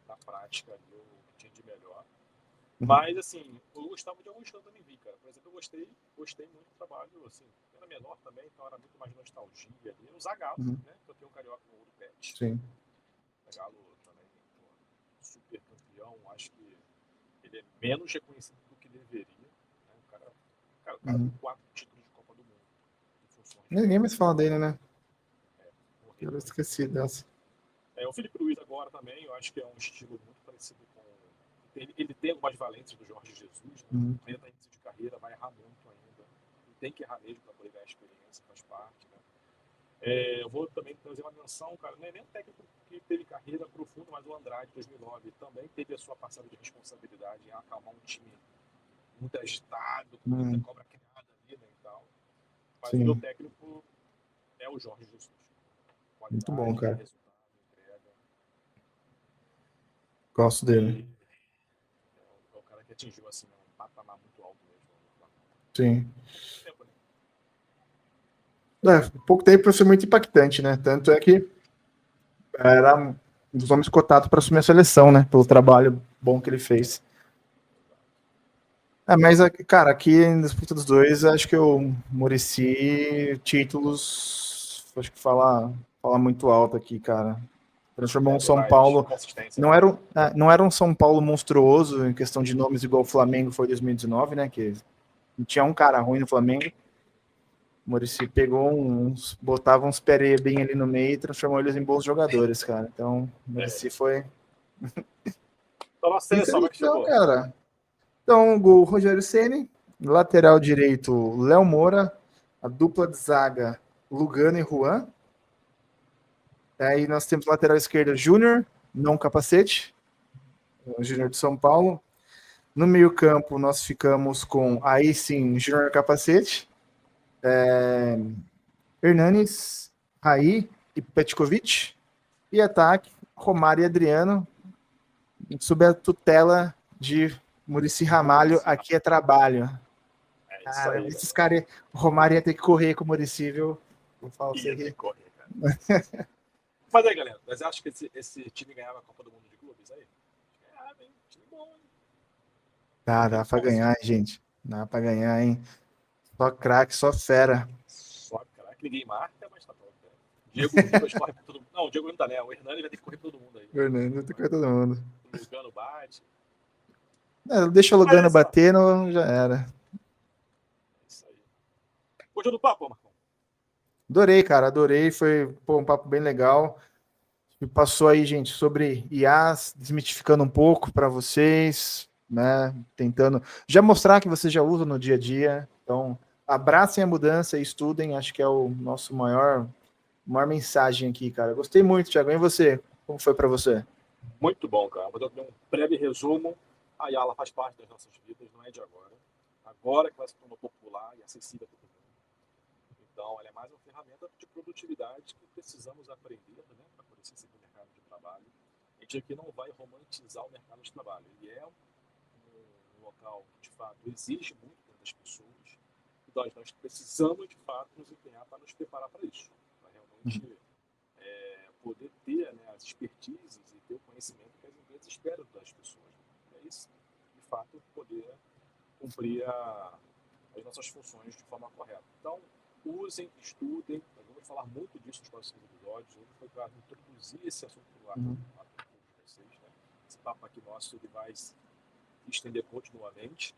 na prática ali o que tinha de melhor. Mas, assim, eu gostava de alguns que eu também vi, cara. Por exemplo, eu gostei muito do trabalho, assim, era menor também, então era muito mais nostalgia ali. O Zagallo, né? Que eu tenho um carioca no Ouro Pet. Sim. Zagallo também, pô, super campeão. Acho que ele é menos reconhecido do que deveria. Né? O cara com 4 títulos de Copa do Mundo. Ninguém mais fala dele, né? Eu esqueci dessa. O Felipe Luiz agora também, eu acho que é um estilo muito parecido com. Ele tem algumas valências do Jorge Jesus, né? Ainda está em início de carreira, vai errar muito ainda. Ele tem que errar mesmo para poder ganhar experiência, faz parte. Né? Eu vou também trazer uma menção, cara, não é nem um técnico que teve carreira profunda, mas o Andrade, 2009, também teve a sua passada de responsabilidade em acalmar um time muito agitado, com muita cobra criada ali, né, e tal. Mas Sim. o meu técnico é o Jorge Jesus. Muito bom, cara. Resultado, entrega. Gosto dele. É o cara que atingiu assim, um patamar muito alto mesmo. Sim. Tempo, né? Pouco tempo foi muito impactante, né? Tanto é que era um dos homens cotados para assumir a seleção, né? Pelo trabalho bom que ele fez. Mas, cara, aqui na disputa dos dois, acho que o Muricy, títulos, acho que fala muito alto aqui, cara. Transformou um São Paulo. Consistência. Não era um São Paulo monstruoso em questão de nomes, igual o Flamengo foi em 2019, né? Que não tinha um cara ruim no Flamengo. O Muricy pegou botava uns bem ali no meio e transformou eles em bons jogadores, cara. Então, o Muricy foi. Então, nossa seleção, como é que Então, chegou? cara. Então, gol Rogério Ceni, lateral direito Léo Moura, a dupla de zaga Lugano e Juan. Aí nós temos lateral esquerda Júnior, não capacete, o Júnior de São Paulo. No meio-campo nós ficamos com aí sim Júnior capacete, Hernanes, Raí e Petkovic. E ataque Romário e Adriano, sob a tutela de Muricy Ramalho. Aqui é trabalho. É isso Cara, aí. esses caras, o Romário ia ter que correr com o Muricy, viu? Vou falar pra você Ia ter que aqui. correr, cara. Mas aí, galera, mas acho que esse time ganhava a Copa do Mundo de Clubes aí? Ganhava, hein? Time bom, hein? Dá pra ganhar, hein, gente. Dá pra ganhar, hein? Só craque, só fera. Só, cara, que ninguém marca, mas tá pronto. Cara. Diego Ribas corre pra todo mundo. Não, o Diego não tá, né? O Hernani vai ter que correr pra todo mundo aí. Fernando, tem que todo mundo. O Lugano bate. Deixa o Mas é Lugano só. batendo, já era. É isso aí. Gostou do papo, Marcão? Adorei, cara, adorei. Foi um papo bem legal. Me passou aí, gente, sobre IAs, desmitificando um pouco para vocês, né? Tentando já mostrar que vocês já usam no dia a dia. Então, abracem a mudança e estudem. Acho que é o nosso maior mensagem aqui, cara. Gostei muito, Thiago. E você? Como foi para você? Muito bom, cara. Vou dar um breve resumo. A Yala faz parte das nossas vidas, não é de agora. Agora que ela se tornou popular e acessível a todo mundo. Então, ela é mais uma ferramenta de produtividade que precisamos aprender, né, para poder ser no mercado de trabalho. A gente aqui não vai romantizar o mercado de trabalho. Ele é um local que, de fato, exige muito das pessoas. Então, nós precisamos, de fato, nos empenhar para nos preparar para isso. Para realmente poder ter, né, as expertises e ter o conhecimento que as empresas esperam das pessoas. É isso, de fato, poder cumprir as nossas funções de forma correta. Então, usem, estudem. Nós vamos falar muito disso nos próximos episódios. Hoje foi para introduzir esse assunto para o de vocês. Né? Esse papo aqui nosso ele vai se estender continuamente.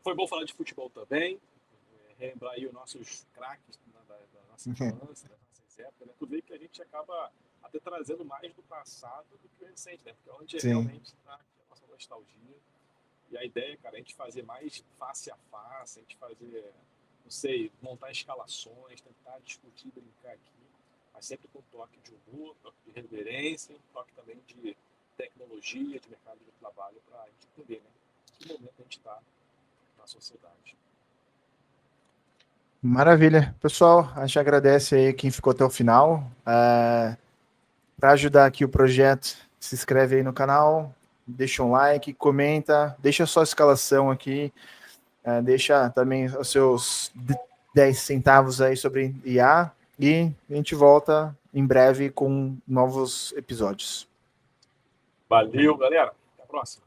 Foi bom falar de futebol também. Relembrar aí os nossos craques da nossa infância, das nossas épocas. Né? Tu vê que a gente acaba até trazendo mais do passado do que o recente, né? Porque é onde realmente está a nossa nostalgia. E a ideia, cara, é a gente fazer mais face a face, a gente fazer, não sei, montar escalações, tentar discutir, brincar aqui, mas sempre com toque de humor, toque de reverência, toque também de tecnologia, de mercado de trabalho, para a gente entender, né? Que momento a gente está na sociedade. Maravilha. Pessoal, a gente agradece aí quem ficou até o final. Para ajudar aqui o projeto, se inscreve aí no canal, deixa um like, comenta, deixa a sua escalação aqui, deixa também os seus 10 centavos aí sobre IA e a gente volta em breve com novos episódios. Valeu, galera. Até a próxima.